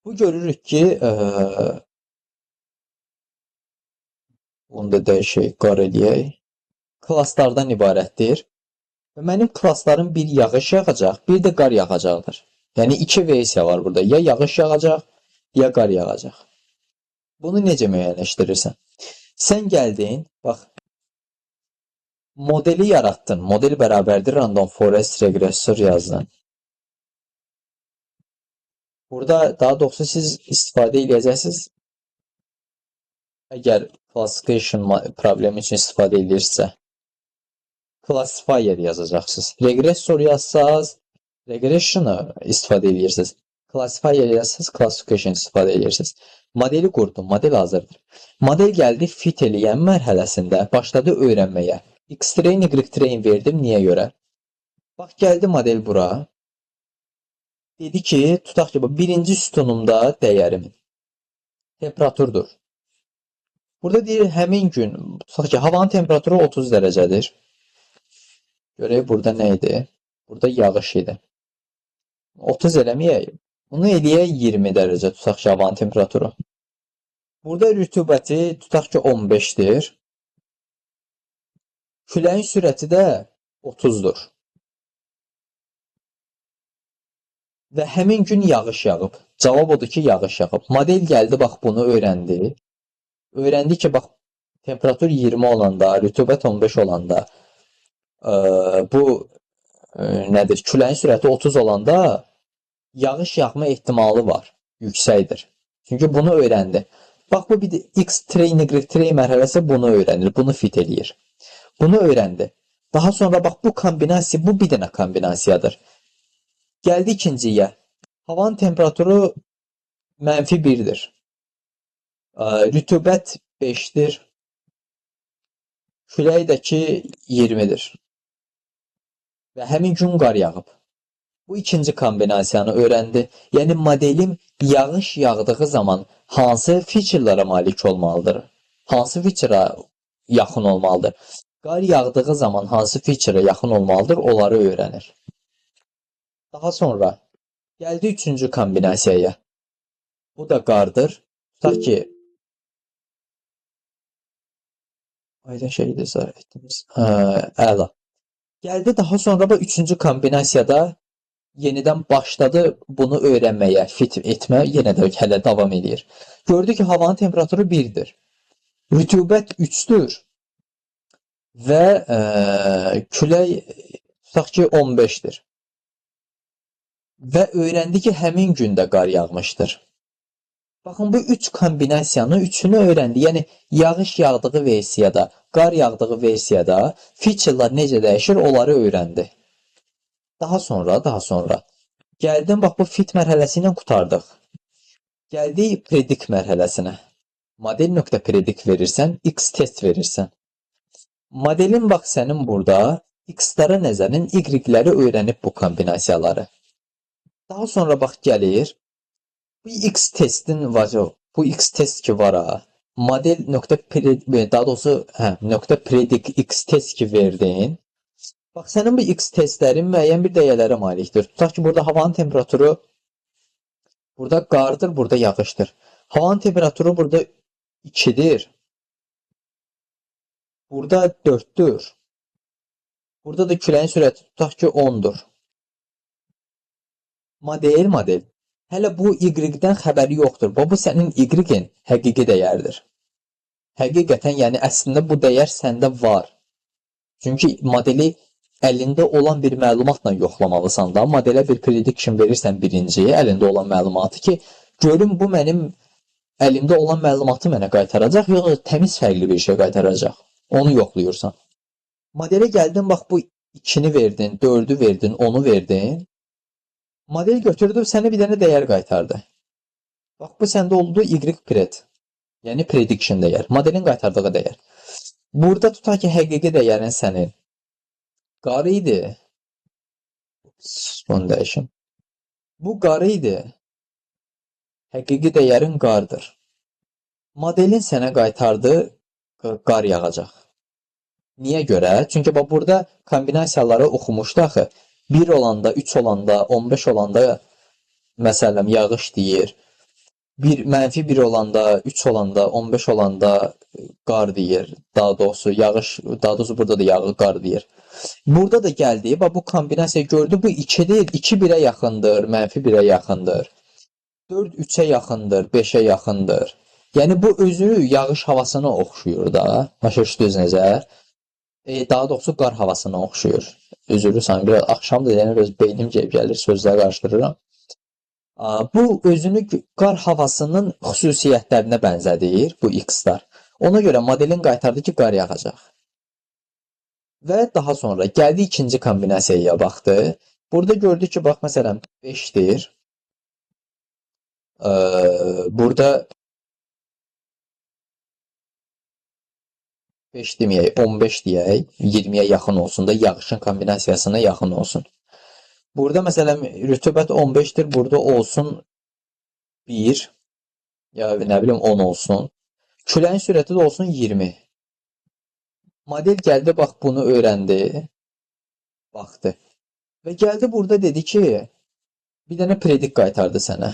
Bu görürük ki, onu da dəyişək, qar eləyək. Klasslardan ibarətdir. Və mənim klasslarım bir yağış yağacaq, bir də qar yağacaqdır. Yəni 2 versiya var burada. Ya yağış yağacaq, ya qar yağacaq. Bunu necə müəyyənləşdirirsən? Sən gəldin, bax, modeli yarattın. Model bərabərdir random forest regressor yazdın. Burada daha doğrusu siz istifadə edəcəksiniz. Əgər classification problemi üçün istifadə edirsə, classifier yazacaqsınız. Regressor yazsaz, Regression'ı istifadə edirsiniz. Classify edirsiniz, classification istifadə edirsiniz. Modeli qurdum, model hazırdır. Model gəldi fit eləyən mərhələsində başladı öyrənməyə. X-train, Y-train verdim, niyə görə? Bax, gəldi model bura. Dedi ki, tutaq ki, birinci sütunumda dəyərim temperaturdur. Burada deyir, həmin gün, tutaq ki, havanın temperaturu 30 dərəcədir. Görək, burada nə idi? Burada yağış idi. 30 eləməyəyim. Bunu eləyək 20 dərəcə, tutaq ki, havanın temperaturu. Burada rütubəti, tutaq ki, 15-dir. Küləyin sürəti də 30-dur. Və həmin gün yağış yağıb. Cavab odur ki, yağış yağıb. Model gəldi, bax, bunu öyrəndi. Öyrəndi ki, bax, temperatur 20 olanda, rütubət 15 olanda, bu nədir? Küləyin sürəti 30 olanda yağış yağma ehtimalı var, yüksəkdir. Çünki bunu öyrəndi. Bax, bu bir X-train, Y-train mərhələsi bunu öyrənir, bunu fit eləyir. Bunu öyrəndi. Daha sonra bax, bu kombinasiya, bu bir dənə kombinasiyadır. Gəldi ikinciyə. Havanın temperaturu -1-dir. Rütubət 5-dir. Küləkdəki 20-dir. Və həmin gün qar yağıb. Bu ikinci kombinasiyanı öyrəndi. Yəni modelim yağış yağdığı zaman hansı feature'lara malik olmalıdır? Hansı feature'a yaxın olmalıdır? Qar yağdığı zaman hansı feature'a yaxın olmalıdır? Onları öyrənir. Daha sonra gəldi üçüncü kombinasiyaya. Bu da qardır. Tutaq ki, aydın şeydir, izah etdiniz. Əla. Gəldi daha sonra bu üçüncü kombinasiyada yenidən başladı bunu öyrənməyə, fit etmə, yenə də hələ davam edir. Gördü ki, havanın temperaturu 1-dir. Rütubət 3-dür. Və külək tutaq ki, 15-dir. Və öyrəndi ki, həmin gündə qar yağmışdır. Baxın, bu üç kombinasiyanı üçünü öyrəndi. Yəni, yağış yağdığı versiyada, qar yağdığı versiyada feature'lar necə dəyişir, onları öyrəndi. Daha sonra gəldim, bax, bu fit mərhələsi ilə qutardıq. Gəldik predict mərhələsinə. Model.predict verirsən, X test verirsən. Modelin bax, sənin burada X-lara nəzərin Y-ləri öyrənib bu kombinasiyaları. Daha sonra bax, gəlir. Bu X testin var, bu X test ki var ha. Model.predict, daha doğrusu .predict X test ki verdin. Bax, sənin bu X testlərin müəyyən bir dəyərlərə malikdir. Tutaq ki, burada havanın temperaturu, burada qardır, burada yağışdır. Havanın temperaturu burada 2-dir. Burada 4-dür. Burada da küləyin sürəti tutaq ki, 10-dur. Model. Hələ bu Y-dən xəbəri yoxdur. Bu sənin Y-in həqiqi dəyərdir. Həqiqətən, yəni əslində bu dəyər səndə var. Çünki modeli əlində olan bir məlumatla yoxlamalısan da. Modelə bir prediction verirsən birinci, əlində olan məlumatı ki, görüm bu mənim əlimdə olan məlumatı mənə qaytaracaq, yoxsa təmiz fərqli bir şey qaytaracaq. Onu yoxluyursan. Modelə gəldin, bax, bu 2-ni verdin, 4-ü verdin, 10-u verdin. Model götürdü, sənə bir dənə dəyər qaytardı. Bax, bu səndə oldu Y-pred. Yəni prediction dəyər. Modelin qaytardığı dəyər. Burada tutaq ki, həqiqi dəyərin sənin qarı idi. Son dəyişim. Bu qarı idi. Həqiqi dəyərin qardır. Modelin sənə qaytardığı qar yağacaq. Niyə görə? Çünki bax, burada kombinasiyaları oxumuşdu axı. 1 olanda, 3 olanda, 15 olanda məsələn yağış deyir. -1 olanda, 3 olanda, 15 olanda qar deyir. Daha doğrusu yağış, daha doğrusu burada da qar deyir. Burada da gəldi, bax, bu kombinasiya gördü, bu 2 deyil, 2 1-ə yaxındır, -1-ə yaxındır. 4 3-ə yaxındır, 5-ə yaxındır. Yəni bu özü yağış havasına oxşuyur da. Başa düşdünüz necə? Daha doğrusu qar havasına oxşuyur. Üzrlü sanki biraz axşam da yəni öz beynim gəlir, sözləri qarışdırıram. Bu özünü qar havasının xüsusiyyətlərinə bənzədir bu X-lar. Ona görə modelin qaytardı ki, qar yağacaq. Və daha sonra gəldi ikinci kombinasiyaya baxdı. Burada gördük ki, bax məsələn 5 deyir. Burada 5 deməyək, 15 deyək, 20-yə yaxın olsun da, yağışın kombinasiyasına yaxın olsun. Burada məsələn rütubət 15-dir, burada olsun 1, ya nə bilim 10 olsun. Küləyin sürəti də olsun 20. Model gəldi, bax bunu öyrəndi, baxdı. Və gəldi burada dedi ki, bir dənə predict qaytardı sənə.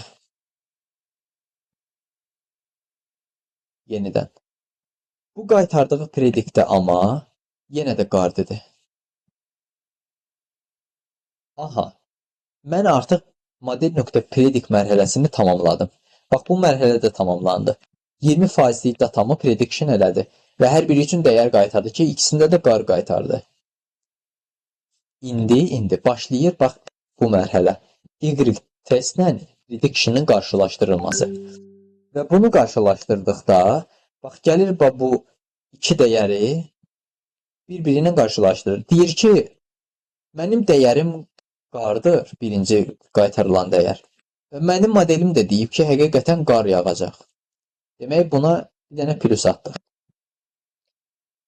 Yenidən. Bu qaytardığı predictdə amma yenə də qar dedi. Aha, mən artıq model.predict mərhələsini tamamladım. Bax, bu mərhələ də tamamlandı. 20%lik datamı prediction elədi və hər biri üçün dəyər qaytardı ki, ikisində də qar qaytardı. İndi başlayır bax bu mərhələ. Y testlə prediction'ın qarşılaşdırılması. Və bunu qarşılaşdırdıqda, bax gəlir bu iki dəyəri bir-biri ilə qarşılaşdırır. Deyir ki, mənim dəyərim qardır, birinci qaytarılan dəyər. Və mənim modelim də deyib ki, həqiqətən qar yağacaq. Demək, buna bir dənə plus atdıq.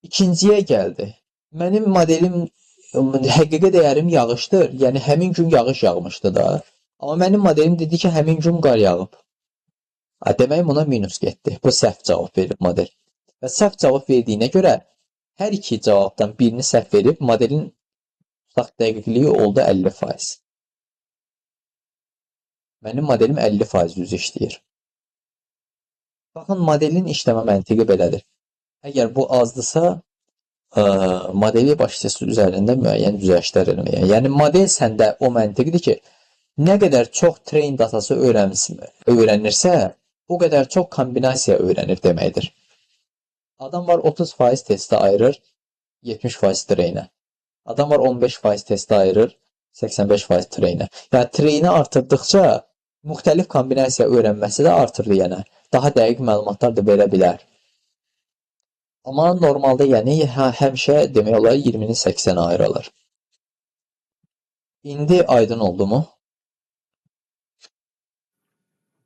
İkinciyə gəldi. Mənim modelim, həqiqi dəyərim yağışdır. Yəni, həmin gün yağış yağmışdı da. Amma mənim modelim dedi ki, həmin gün qar yağıb. Demək, buna minus getdi. Bu səhv cavab verib model. Və səhv cavab verdiyinə görə, hər iki cavabdan birini səhv verib, modelin tutaq dəqiqliyi oldu 50%. Mənim modelim 50% düz işləyir. Baxın, modelin işləmə məntiqi belədir. Əgər bu azdırsa, modeli başçısı üzərində müəyyən düzəlişlər eləməyə. Yəni, model səndə o məntiqdir ki, nə qədər çox train datası öyrənirsə, o qədər çox kombinasiya öyrənir deməkdir. Adam var 30% testə ayırır, 70% trainə. Adam var 15% testə ayırır, 85% trainə. Yəni, traini artırdıqca müxtəlif kombinasiya öyrənməsi də artır yəni. Daha dəqiq məlumatlar da verə bilər. Amma normalda yəni həmişə demək olar 20-nin 80-ə ayrılır. İndi aydın oldu mu?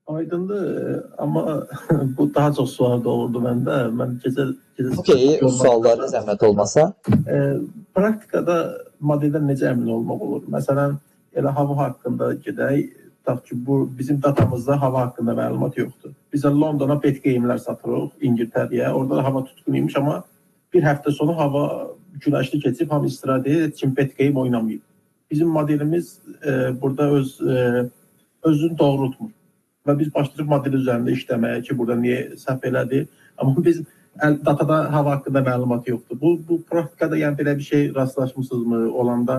Aydındır, amma bu daha çox sual doğurdu məndə. Mən gecə Okey, suallara zəhmət olmasa. Praktikada modeldən necə əmin olmaq olur? Məsələn, elə hava haqqında gedək, tutaq ki, bu bizim datamızda hava haqqında məlumat yoxdur. Biz Londona bet geyimlər satırıq, İngiltərəyə. Orada da hava tutqun imiş, amma bir həftə sonra hava güləşli keçib, hamı istirahət edir, kim bet geyim oynamayıb. Bizim modelimiz burada özünü doğrultmur. Və biz başlayırıq model üzərində işləməyə ki, burada niyə səhv elədi. Amma biz datada hava haqqında məlumat yoxdur. Bu praktikada yəni belə bir şey rastlaşmısınızmı olanda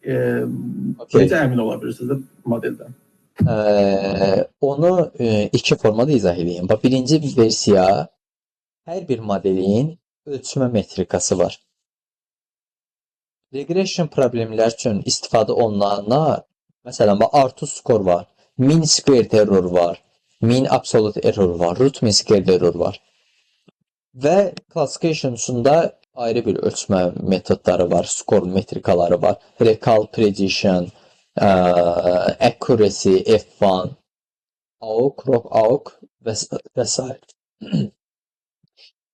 necə əmin ola bilirsiniz modeldən? Onu iki formada izah edeyim. Birinci versiya, hər bir modelin ölçmə metrikası var. Regression problemlər üçün istifadə olunanlar, məsələn, R2 skor var. Mean squared error var, mean absolute error var, root mean squared error var. Və classification üçündə ayrı bir ölçmə metodları var, skor metrikaları var. Recall, precision, accuracy, F1, AUK, ROC və s.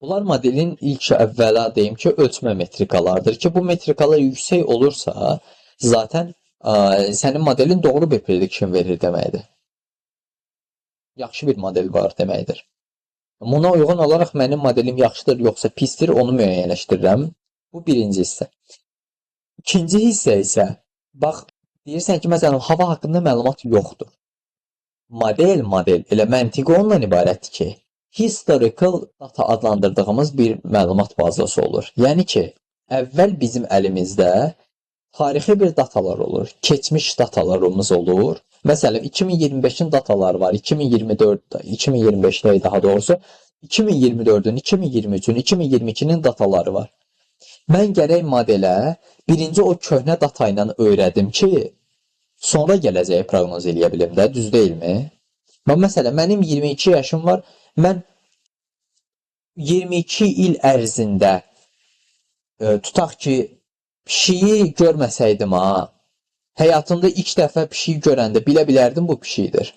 Bunlar modelin ilk əvvəla deyim ki, ölçmə metrikalardır ki, bu metrikalar yüksək olursa, zaten sənin modelin doğru bir prediction verir deməkdir. Yaxşı bir model var deməkdir. Buna uyğun olaraq mənim modelim yaxşıdır, yoxsa pisdir, onu müəyyənləşdirirəm. Bu birinci hissə. İkinci hissə isə, bax, deyirsən ki, məsələn, hava haqqında məlumat yoxdur. Model elə məntiqi ondan ibarətdir ki, historical data adlandırdığımız bir məlumat bazası olur. Yəni ki, əvvəl bizim əlimizdə tarixi bir datalar olur, keçmiş datalarımız olur. Məsələn, 2025-in dataları var, 2025-də daha doğrusu, 2024-ün, 2023-ün, 2022-nin dataları var. Mən gərək modelə birinci o köhnə data ilə öyrədim ki, sonra gələcəyi proqnoz eləyə bilim də, düz deyilmi? Məsələn, mənim 22 yaşım var, mən 22 il ərzində tutaq ki, pişiyi görməsəydim, həyatımda ilk dəfə pişik görəndə bilə bilərdim bu pişikdir.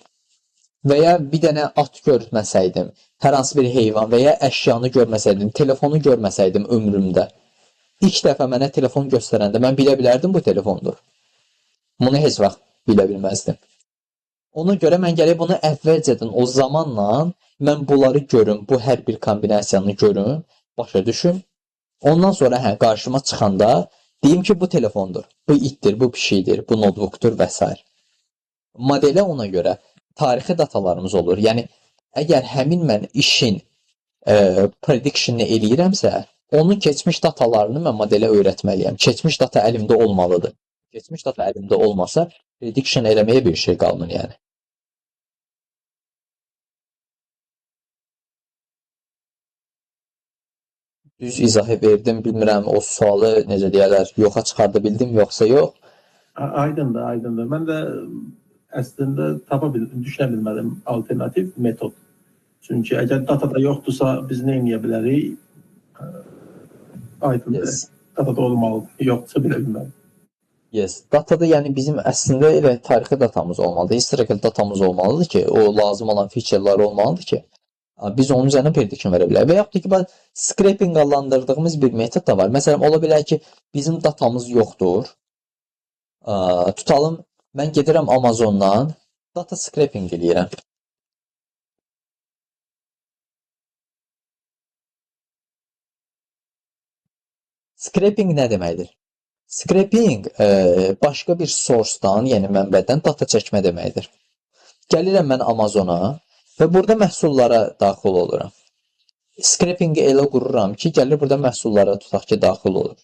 Və ya bir dənə at görməsəydim, hər hansı bir heyvan və ya əşyanı görməsəydim, telefonu görməsəydim ömrümdə, ilk dəfə mənə telefon göstərəndə mən bilə bilərdim bu telefondur. Bunu heç vaxt bilə bilməzdim. Ona görə mən gəlib bunu əvvəlcədən o zamanla mən bunları görüm, bu hər bir kombinasiyanı görüm, başa düşüm. Ondan sonra qarşıma çıxanda deyim ki, bu telefondur, bu itdir, bu pişikdir, bu notebookdur və s. Modelə ona görə tarixi datalarımız olur. Yəni, əgər həmin mən işin prediction-ni eləyirəmsə, onun keçmiş datalarını mən modelə öyrətməliyəm. Keçmiş data əlimdə olmalıdır. Keçmiş data əlimdə olmasa, prediction eləməyə bir şey qalmır, yəni. Düz izahı verdim, bilmirəm o sualı necə deyərlər, yoxa çıxarda bildim, yoxsa yox. Aydındır, aydındır. Mən də əslində düşünə bilmədim alternativ metod. Çünki əgər datada yoxdursa biz nə edə bilərik? Aydındır. Yes. Datada olmalıdır, yoxdursa bilə bilmədim. Yes. Datada yəni bizim əslində elə tarixi datamız olmalıdır, historical datamız olmalıdır ki, o lazım olan feature'lar olmalıdır ki, biz onun üzərinə prediction verə bilərik. Və yaxud da ki, scraping adlandırdığımız bir metod da var. Məsələn, ola bilər ki, bizim datamız yoxdur. Tutalım, mən gedirəm Amazondan, data scraping eləyirəm. Scraping nə deməkdir? Scraping başqa bir source-dan, yəni mənbədən data çəkmə deməkdir. Gəlirəm mən Amazona və burada məhsullara daxil oluram. Scraping-i elə qururam ki, gəlir burada məhsullara tutaq ki, daxil olur.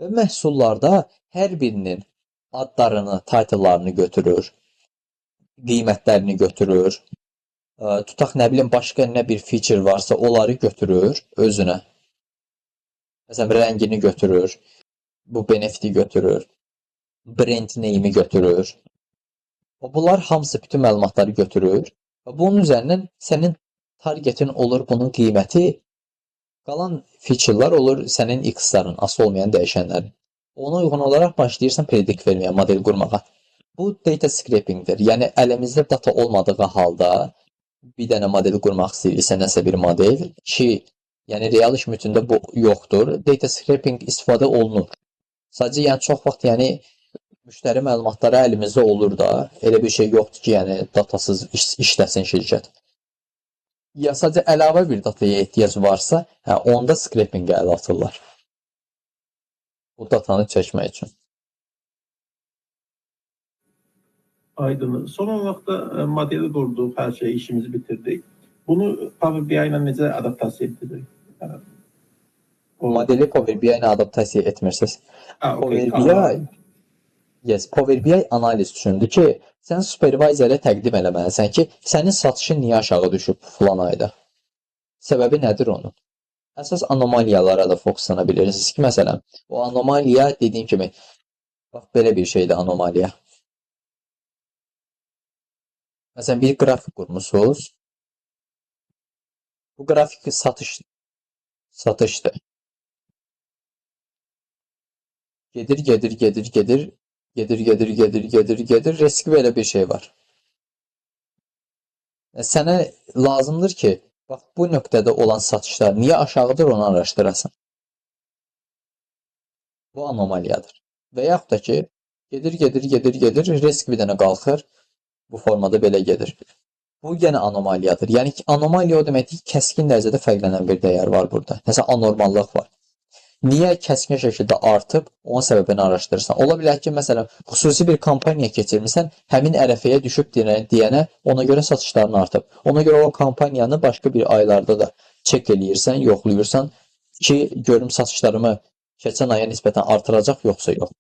Və məhsullarda hər birinin adlarını, title'larını götürür, qiymətlərini götürür, tutaq nə bilim başqa nə bir feature varsa onları götürür özünə. Məsələn, rəngini götürür, bu benefiti götürür, brand name-i götürür. Bunlar hamısı bütün məlumatları götürür və bunun üzərindən sənin targetin olur bunun qiyməti, qalan feature'lar olur sənin x-ların, asıl olmayan dəyişənlərin. Ona uyğun olaraq başlayırsan predict verməyə, model qurmağa. Bu data scrapingdir. Yəni əlimizdə data olmadığı halda bir dənə model qurmaq istəyirsə nəsə bir model ki, yəni real iş mühitində bu yoxdur. Data scraping istifadə olunur. Sadəcə yəni çox vaxt yəni müştəri məlumatları əlimizdə olur da, elə bir şey yoxdur ki, yəni datasız işləsin şirkət. Ya sadəcə əlavə bir dataya ehtiyac varsa, onda scraping-ə əl atırlar. Bu datanı çəkmək üçün. Aydın. Son olaraq da modeli qurduq, hər şey işimizi bitirdik. Bunu Power BI ilə necə adaptasiya edirik? Modeli Power BI ilə adaptasiya etmirsiniz. Power BI analiz üçündür ki, sən supervisorə təqdim eləməlisən ki, sənin satışın niyə aşağı düşüb filan ayda? Səbəbi nədir onun? Əsas anomaliyalara da fokuslana bilirsiniz ki, məsələn, o anomaliya dediyim kimi, bax belə bir şeydir anomaliya. Məsələn, bir qrafik qurmusunuz. Bu qrafik satışdır. Gedir. Riski belə bir şey var. Sənə lazımdır ki, bax bu nöqtədə olan satışlar niyə aşağıdır onu araşdırasan. Bu anomaliyadır. Və yaxud da ki, gedir, risk bir dənə qalxır. Bu formada belə gedir. Bu yenə anomaliyadır. Yəni ki, anomaliya o deməkdir ki, kəskin dərəcədə fərqlənən bir dəyər var burada. Nəsə anormallıq var. Niyə kəskin şəkildə artıb, onun səbəbini araşdırırsan. Ola bilər ki, məsələn, xüsusi bir kampaniya keçirmirsən, həmin ərəfəyə düşüb deyənə, ona görə satışların artıb. Ona görə o kampaniyanı başqa bir aylarda da çek eləyirsən, yoxlayırsan ki, görüm satışlarımı keçən aya nisbətən artıracaq, yoxsa yox.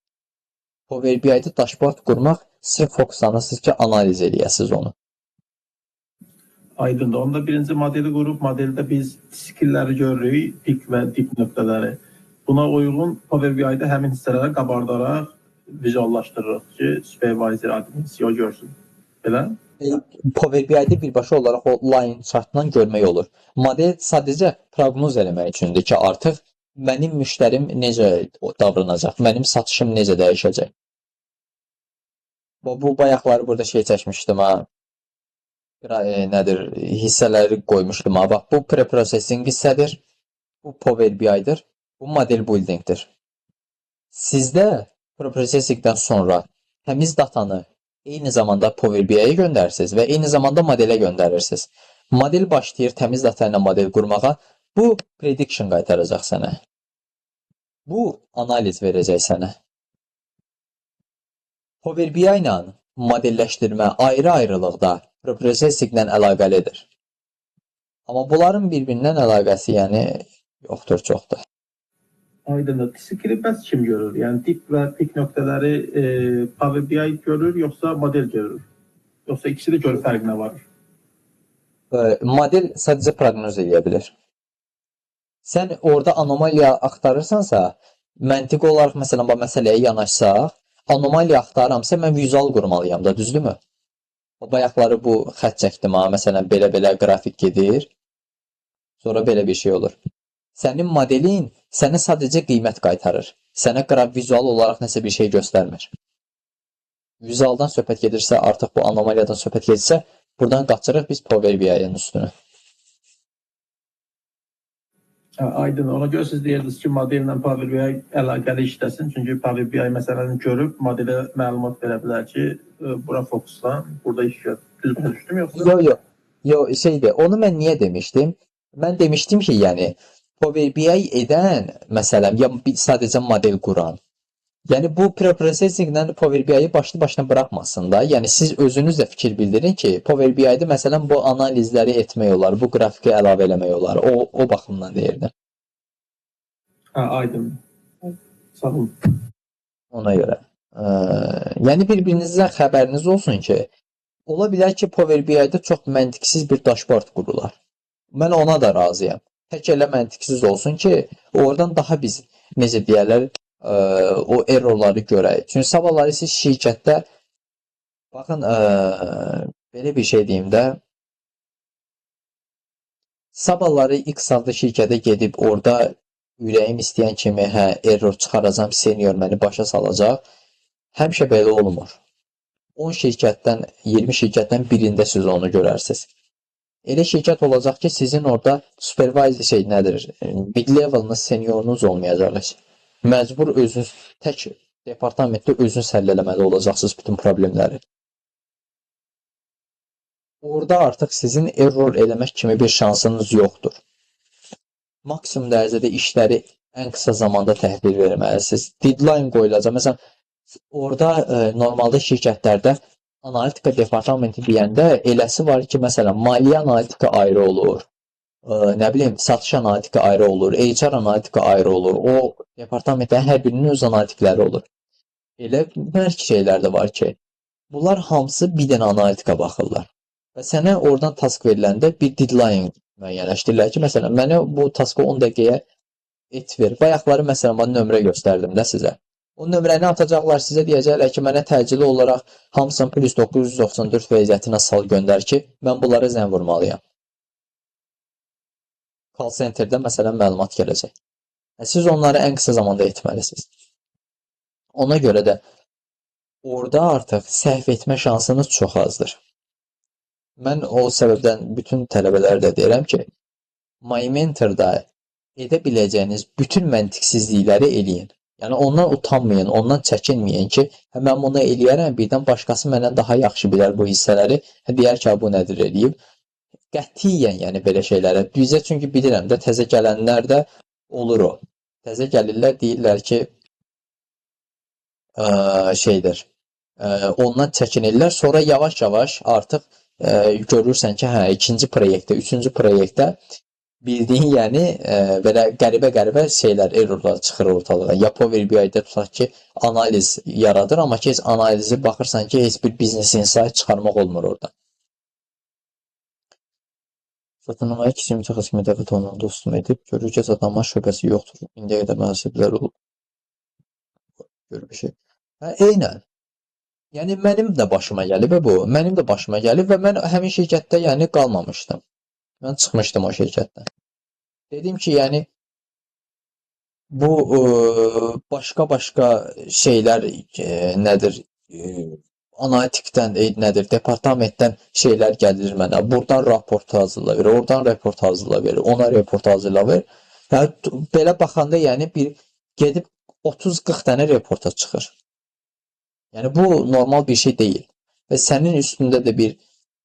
Power BI-də dashboard qurmaq, sırf fokuslanırsınız ki, analiz eləyəsiniz onu. Aydındır. Onda birinci modeli qurub, modeldə biz skillləri görürük, pik və dip nöqtələri. Buna uyğun Power BI-də həmin hissələrə qabardaraq vizuallaşdırırıq ki, supervisor, admin, CEO görsün. Belə? Power BI-də birbaşa olaraq o line chartdan görmək olur. Model sadəcə proqnoz eləmək üçündür ki, artıq mənim müştərim necə davranacaq, mənim satışım necə dəyişəcək. Bu bayaqları burada şey çəkmişdim ha. Nədir? Hissələri qoymuşdum ha. Bax, bu preprocessing hissədir. Bu Power BI-dir. Bu model buildingdir. Sizdə preprocessingdən sonra təmiz datanı eyni zamanda Power BI-yə göndərirsiniz və eyni zamanda modelə göndərirsiniz. Model başlayır təmiz data ilə model qurmağa. Bu prediction qaytaracaq sənə. Bu analiz verəcək sənə. Power BI ilə modelləşdirmə ayrı-ayrılıqda preprocessinglə əlaqəlidir. Amma bunların bir-birindən əlaqəsi yəni yoxdur, çoxdur. Aydındır. Skript bəs kim görür? Yəni dip və pik nöqtələri Power BI görür, yoxsa model görür? Yoxsa ikisi də görür, fərqinə varır? Model sadəcə proqnoz edə bilir. Sən orada anomaliya axtarırsansa, məntiqi olaraq məsələn bu məsələyə yanaşsaq, anomaliya axtarıramsa mən vizual qurmalıyam da, düzdürmü? Bayaqları bu xətt çəkdim ha, məsələn belə-belə qrafik gedir, sonra belə bir şey olur. Sənin modelin sənə sadəcə qiymət qaytarır. Sənə vizual olaraq nəsə bir şey göstərmir. Vizualdan söhbət gedirsə, artıq bu anomaliyadan söhbət gedirsə, buradan qaçırıq biz Power BI-nin üstünü. Aydın. Ona görə siz deyirsiniz ki, modellə Power BI əlaqəli işləsin. Çünki Power BI məsələni görüb, modelə məlumat verə bilər ki, bura fokuslan, burada iş gör. Düz başa düşdüm yoxsa? Yox, şeydir. Onu mən niyə demişdim? Mən demişdim ki, yəni Power BI edən, məsələn, ya sadəcə model quran. Yəni bu preprocessinglə Power BI-yi başlı-başına buraxmasın da. Yəni siz özünüz də fikir bildirin ki, Power BI-də məsələn bu analizləri etmək olar, bu qrafiki əlavə eləmək olar. O baxımdan deyirdim. Aydın. Sağ olun. Ona görə. Yəni bir-birinizdən xəbəriniz olsun ki, ola bilər ki, Power BI-də çox məntiqsiz bir dashboard qurular. Mən ona da razıyam. Tək elə məntiqsiz olsun ki, oradan daha biz, necə deyərlər, o errorları görək. Çünki sabahları siz şirkətdə, baxın, belə bir şey deyim də, sabahları X adlı şirkətə gedib orada ürəyim istəyən kimi, error çıxaracam, senior məni başa salacaq. Həmişə belə olmur. 10 şirkətdən, 20 şirkətdən birində siz onu görərsiniz. Elə şirkət olacaq ki, sizin orada supervisor şey nədir, mid-level'ınız, seniorunuz olmayacaq heç. Məcbur özünüz, tək departamentdə özünüz həll eləməli olacaqsınız bütün problemləri. Orada artıq sizin error eləmək kimi bir şansınız yoxdur. Maksimum dərəcədə işləri ən qısa zamanda təhvil verməlisiniz. Deadline qoyulacaq. Məsələn, orada normalda şirkətlərdə analitika departamenti deyəndə eləsi var ki, məsələn, maliyyə analitika ayrı olur. Nə bilim, satış analitika ayrı olur, HR analitika ayrı olur. O departamentlərin hər birinin öz analitikləri olur. Elə bərk şeylər də var ki, bunlar hamısı bir dənə analitika baxırlar. Və sənə oradan task veriləndə bir deadline müəyyənləşdirirlər ki, məsələn, mənə bu taskı 10 dəqiqəyə et ver. Bayaqları məsələn, mən nömrə göstərdim də sizə. O nömrəni atacaqlar, sizə deyəcəklər ki, mənə təcili olaraq hamısını plus 994 vəziyyətinə sal göndər ki, mən bunlara zəng vurmalıyam. Call centerdə məsələn məlumat gələcək. Siz onları ən qısa zamanda etməlisiniz. Ona görə də orada artıq səhv etmə şansınız çox azdır. Mən o səbəbdən bütün tələbələrə də deyirəm ki, MyMentor'da edə biləcəyiniz bütün məntiqsizlikləri eləyin. Yəni ondan utanmayın, ondan çəkinməyin ki, mən bunu eləyərəm, birdən başqası məndən daha yaxşı bilər bu hissələri, deyər ki, bu nədir eləyib. Qətiyyən, yəni belə şeylərə. Bizə çünki bilirəm də, təzə gələnlər də olur o. Təzə gəlirlər, deyirlər ki, şeydir, ondan çəkinirlər, sonra yavaş-yavaş artıq görürsən ki, ikinci proyektdə, üçüncü proyektdə bildiyin, yəni belə qəribə-qəribə şeylər, errorlar çıxır ortalığa. Ya Power BI-də tutaq ki, analiz yaradır, amma ki, heç analizi baxırsan ki, heç bir business insight çıxarmaq olmur orada. Satınlamaya kiçik mütəxəssis müdəfiət olunan dostum edib, görür ki, satınlama şöbəsi yoxdur. İndiyə qədər mühasiblər olub. Görür bir şey. Eynən. Yəni, mənim də başıma gəlib bu. Mənim də başıma gəlib və mən həmin şirkətdə yəni qalmamışdım. Mən çıxmışdım o şirkətdən. Dedim ki, yəni, bu başqa-başqa şeylər nədir? analitikdən nədir, departamentdən şeylər gəlir mənə. Buradan raport hazırla ver, oradan raport hazırla ver, ona raport hazırla ver. Yəni belə baxanda yəni bir gedib 30-40 dənə reporta çıxır. Yəni bu normal bir şey deyil. Və sənin üstündə də bir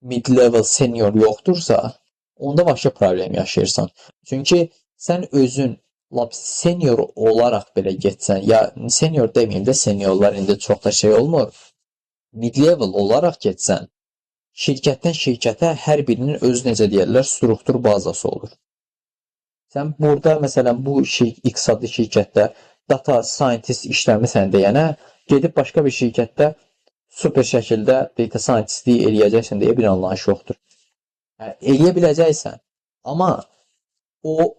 mid-level senior yoxdursa, onda başqa problem yaşayırsan. Çünki sən özün lap senior olaraq belə getsən, ya senior deməyim də, seniorlar indi çox da şey olmur. Mid-level olaraq getsən, şirkətdən şirkətə hər birinin öz necə deyirlər, struktur bazası olur. Sən burada məsələn bu X adlı şirkətdə data scientist işləmirsən deyənə, gedib başqa bir şirkətdə super şəkildə data scientistliyi eləyəcəksən deyə bir anlayış yoxdur. Eləyə biləcəksən, amma o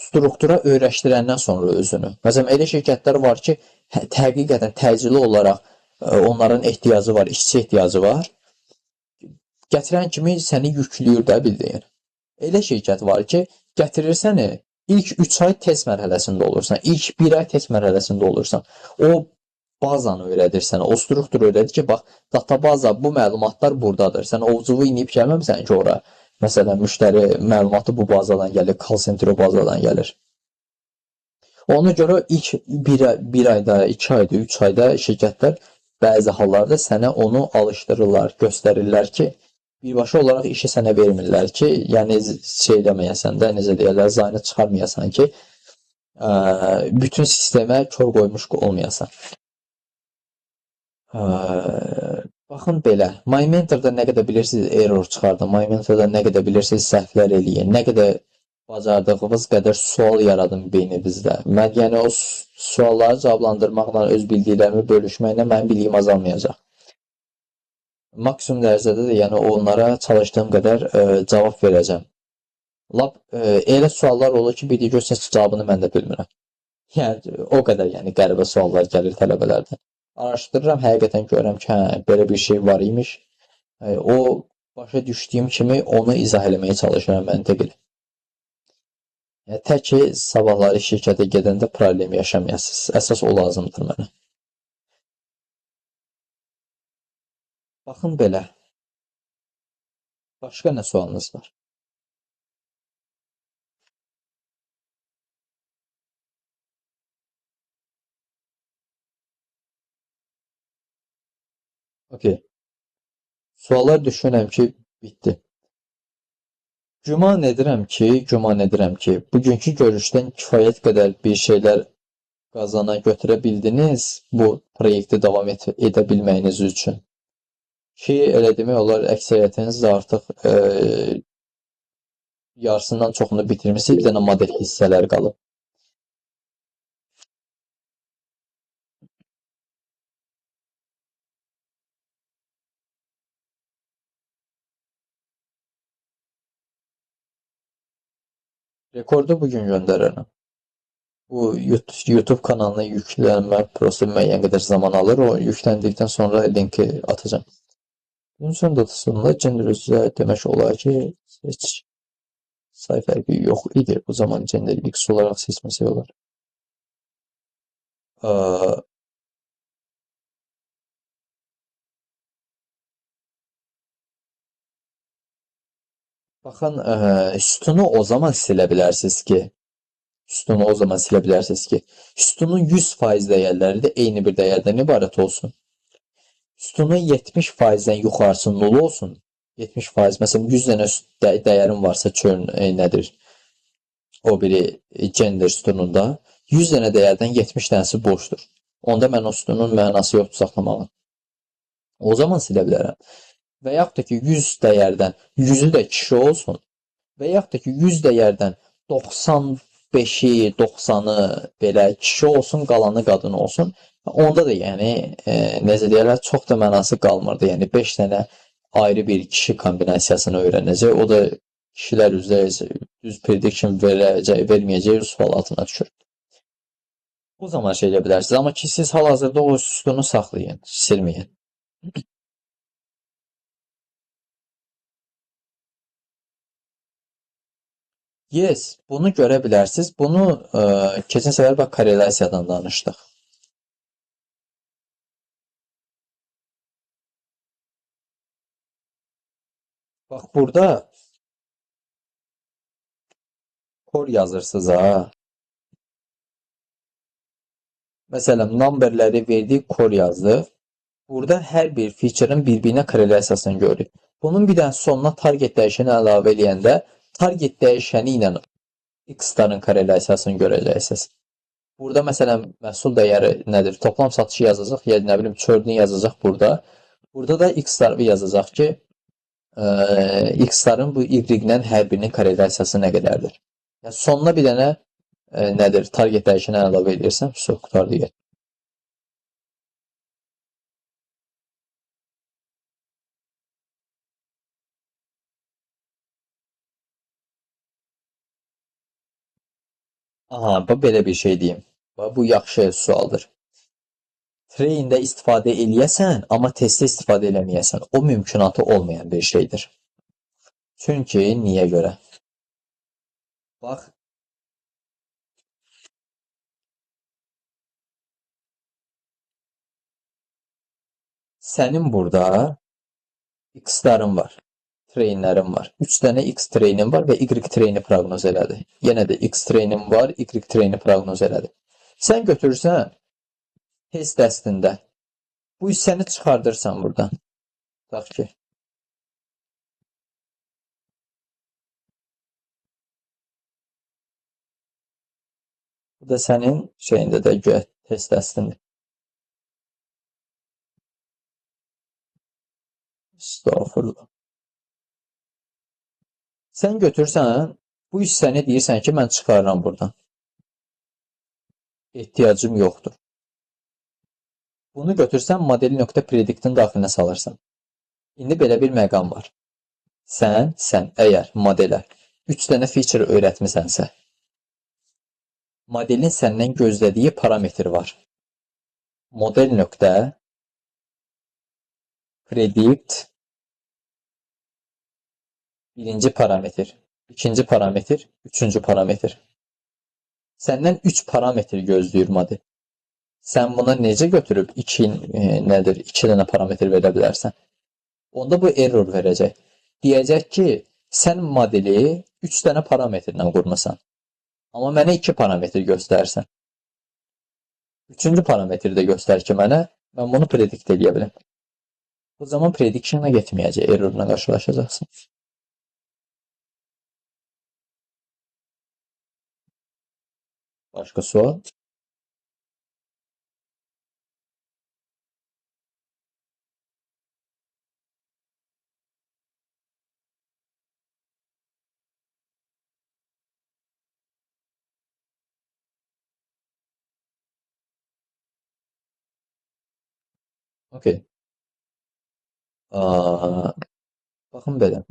struktura öyrəşdirəndən sonra özünü. Məsələn, elə şirkətlər var ki, həqiqətən təcili olaraq onların ehtiyacı var, işçi ehtiyacı var. Gətirən kimi səni yükləyir də bildiyin. Elə şirkət var ki, gətirir səni, ilk 3 ay test mərhələsində olursan, ilk 1 ay test mərhələsində olursan. O bazanı öyrədir sənə, o struktur öyrədir ki, bax, databaza, bu məlumatlar buradadır. Sən ovcuvu inib gəlməmsən ki, ora. Məsələn, müştəri məlumatı bu bazadan gəlir, call center bazadan gəlir. Ona görə ilk 1 ayda, 2 ayda, 3 ayda şirkətlər bəzi hallarda sənə onu alışdırırlar, göstərirlər ki, birbaşa olaraq işi sənə vermirlər ki, yəni şey deməyəsən də, necə deyirlər, zayını çıxarmayasan ki, bütün sistemə kör qoymuş olmayasan. Baxın belə, MyMentor'da nə qədər bilirsiniz error çıxardı, MyMentor'da nə qədər bilirsiniz səhvlər eləyin, nə qədər bacardığınız qədər sual yaradın beyninizdə. Mən yəni o sualları cavablandırmaqla, öz bildiklərimi bölüşməklə mənim bilgim azalmayacaq. Maksimum dərəcədə də yəni onlara çalışdığım qədər cavab verəcəm. Lap elə suallar olur ki, bir də görürsünüz cavabını mən də bilmirəm. Yəni o qədər yəni qəribə suallar gəlir tələbələrdən. Araşdırıram, həqiqətən görürəm ki, hə, belə bir şey var imiş. O başa düşdüyüm kimi onu izah eləməyə çalışıram məntiqli. Tək ki, sabahları şirkətə gedəndə problem yaşamayasınız. Əsas o lazımdır mənə. Baxın belə. Başqa nə sualınız var? Okey. Suallar düşünürəm ki, bitdi. Güman edirəm ki, bugünkü görüşdən kifayət qədər bir şeylər qazana götürə bildiniz bu proyekti davam edə bilməyiniz üçün. Ki, elə demək olar, əksəriyyətiniz də artıq yarısından çoxunu bitirmişsiniz, bir dənə model hissələr qalıb. Rekordu bugün göndərərəm. Bu YouTube kanalına yüklənmə prosesu müəyyən qədər zaman alır. O yükləndikdən sonra linki atacağım. Bunun son datasında gender üzrə demək olar ki, heç say fərqi yox idi. Bu zaman gender X olaraq seçməsək olar. Baxın, sütunu o zaman silə bilərsiniz ki, sütunun 100% dəyərləri də eyni bir dəyərdən ibarət olsun. Sütunun 70%-dən yuxarısı nul olsun. 70%, məsələn, 100 dənə dəyərin varsa çölün nədir? O biri gender sütununda 100 dənə dəyərdən 70 dənəsi boşdur. Onda mən o sütunun mənası yoxdur saxlamağın. O zaman silə bilərəm. Və yaxud da ki, 100 dəyərdən 100-ü də kişi olsun və yaxud da ki, 100 dəyərdən 95-i, 90-ı belə kişi olsun, qalanı qadın olsun. Onda da yəni, necə deyərlər, çox da mənası qalmırdı. Yəni, 5 dənə ayrı bir kişi kombinasiyasını öyrənəcək. O da kişilər üzrə düz prediction verməyəcək sual altına düşür. O zaman şey edə bilərsiniz. Amma ki, siz hal-hazırda o sütunu saxlayın, silməyin. Yes, bunu görə bilərsiniz. Bunu keçən səfər bax korelasiyadan danışdıq. Bax burada kod yazırsınız ha. Məsələn, numberləri verdik, kod yazdı. Burada hər bir feature'ın bir-birinə korrelasiyasını görürük. Bunun bir dənə sonuna target dəyişəni əlavə eləyəndə target dəyişəni ilə x-ların korrelasiyasını görəcəksiniz. Burada məsələn məhsul dəyəri nədir? Toplam satışı yazacaq, ya nə bilim çörünü yazacaq burada. Burada da x-ları yazacaq ki, x-ların bu y-lə hər birinin korrelasiyası nə qədərdir? Yəni sonuna bir dənə nədir? Target dəyişəni əlavə edirsən, çox qutardı gəl. Aha, belə bir şey deyim. Bu yaxşı sualdır. Train'də istifadə eləyəsən, amma testdə istifadə eləməyəsən. O mümkünatı olmayan bir şeydir. Çünki niyə görə? Bax, sənin burada x-ların var, trainlərin var. 3 dənə x trainin var və y traini proqnoz elədi. Yenə də x trainin var, y traini proqnoz elədi. Sən götürürsən test dəstində bu hissəni çıxardırsan buradan. Bax ki, bu da sənin şeyində də test dəstində. Estağfurullah. Sən götürsən, bu hissəni deyirsən ki, mən çıxarıram buradan. Ehtiyacım yoxdur. Bunu götürsən, modeli.predict'in daxilinə salırsan. İndi belə bir məqam var. Sən əgər modelə 3 dənə feature öyrətmisənsə, modelin səndən gözlədiyi parametr var. Model.predict birinci parametr, ikinci parametr, üçüncü parametr. Səndən 3 parametr gözləyir model. Sən buna necə götürüb 2 dənə parametr verə bilərsən? Onda bu error verəcək. Deyəcək ki, sən modeli 3 dənə parametrlə qurmusan. Amma mənə 2 parametr göstərsən. Üçüncü parametri də göstər ki, mənə, mən bunu predict edə bilim. O zaman prediction'a getməyəcək, errorla qarşılaşacaqsın. Başqa sual? Okey. Baxın belə.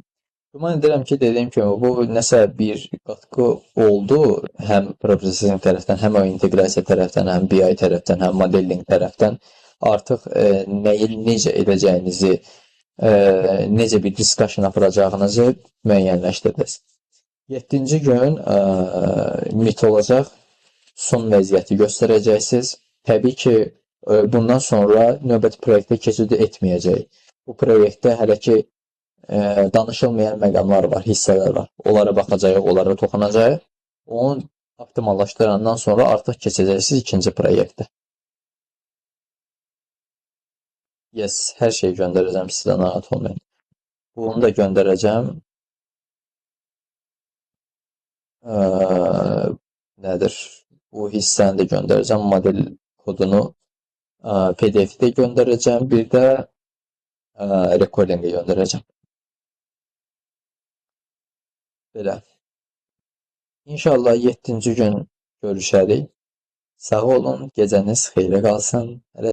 Güman edirəm ki, dediyim kimi, bu nəsə bir qatqı oldu, həm processing tərəfdən, həm o inteqrasiya tərəfdən, həm BI tərəfdən, həm modeling tərəfdən. Artıq nəyi necə edəcəyinizi, necə bir discussion aparacağınızı müəyyənləşdirdiniz. 7-ci gün mit olacaq, son vəziyyəti göstərəcəksiniz. Təbii ki, bundan sonra növbəti proyektə keçid etməyəcək. Bu proyektdə hələ ki danışılmayan məqamlar var, hissələr var. Onlara baxacağıq, onlara toxunacağıq. Onu optimallaşdırandan sonra artıq keçəcəksiniz ikinci proyektə. Yes, hər şeyi göndərəcəm sizə, narahat olmayın. Bunu da göndərəcəm. Nədir? Bu hissəni də göndərəcəm. Model kodunu PDF-də göndərəcəm. Bir də recording-ə göndərəcəm. Belə. İnşallah 7-ci gün görüşərik. Sağ olun, gecəniz xeyrə qalsın.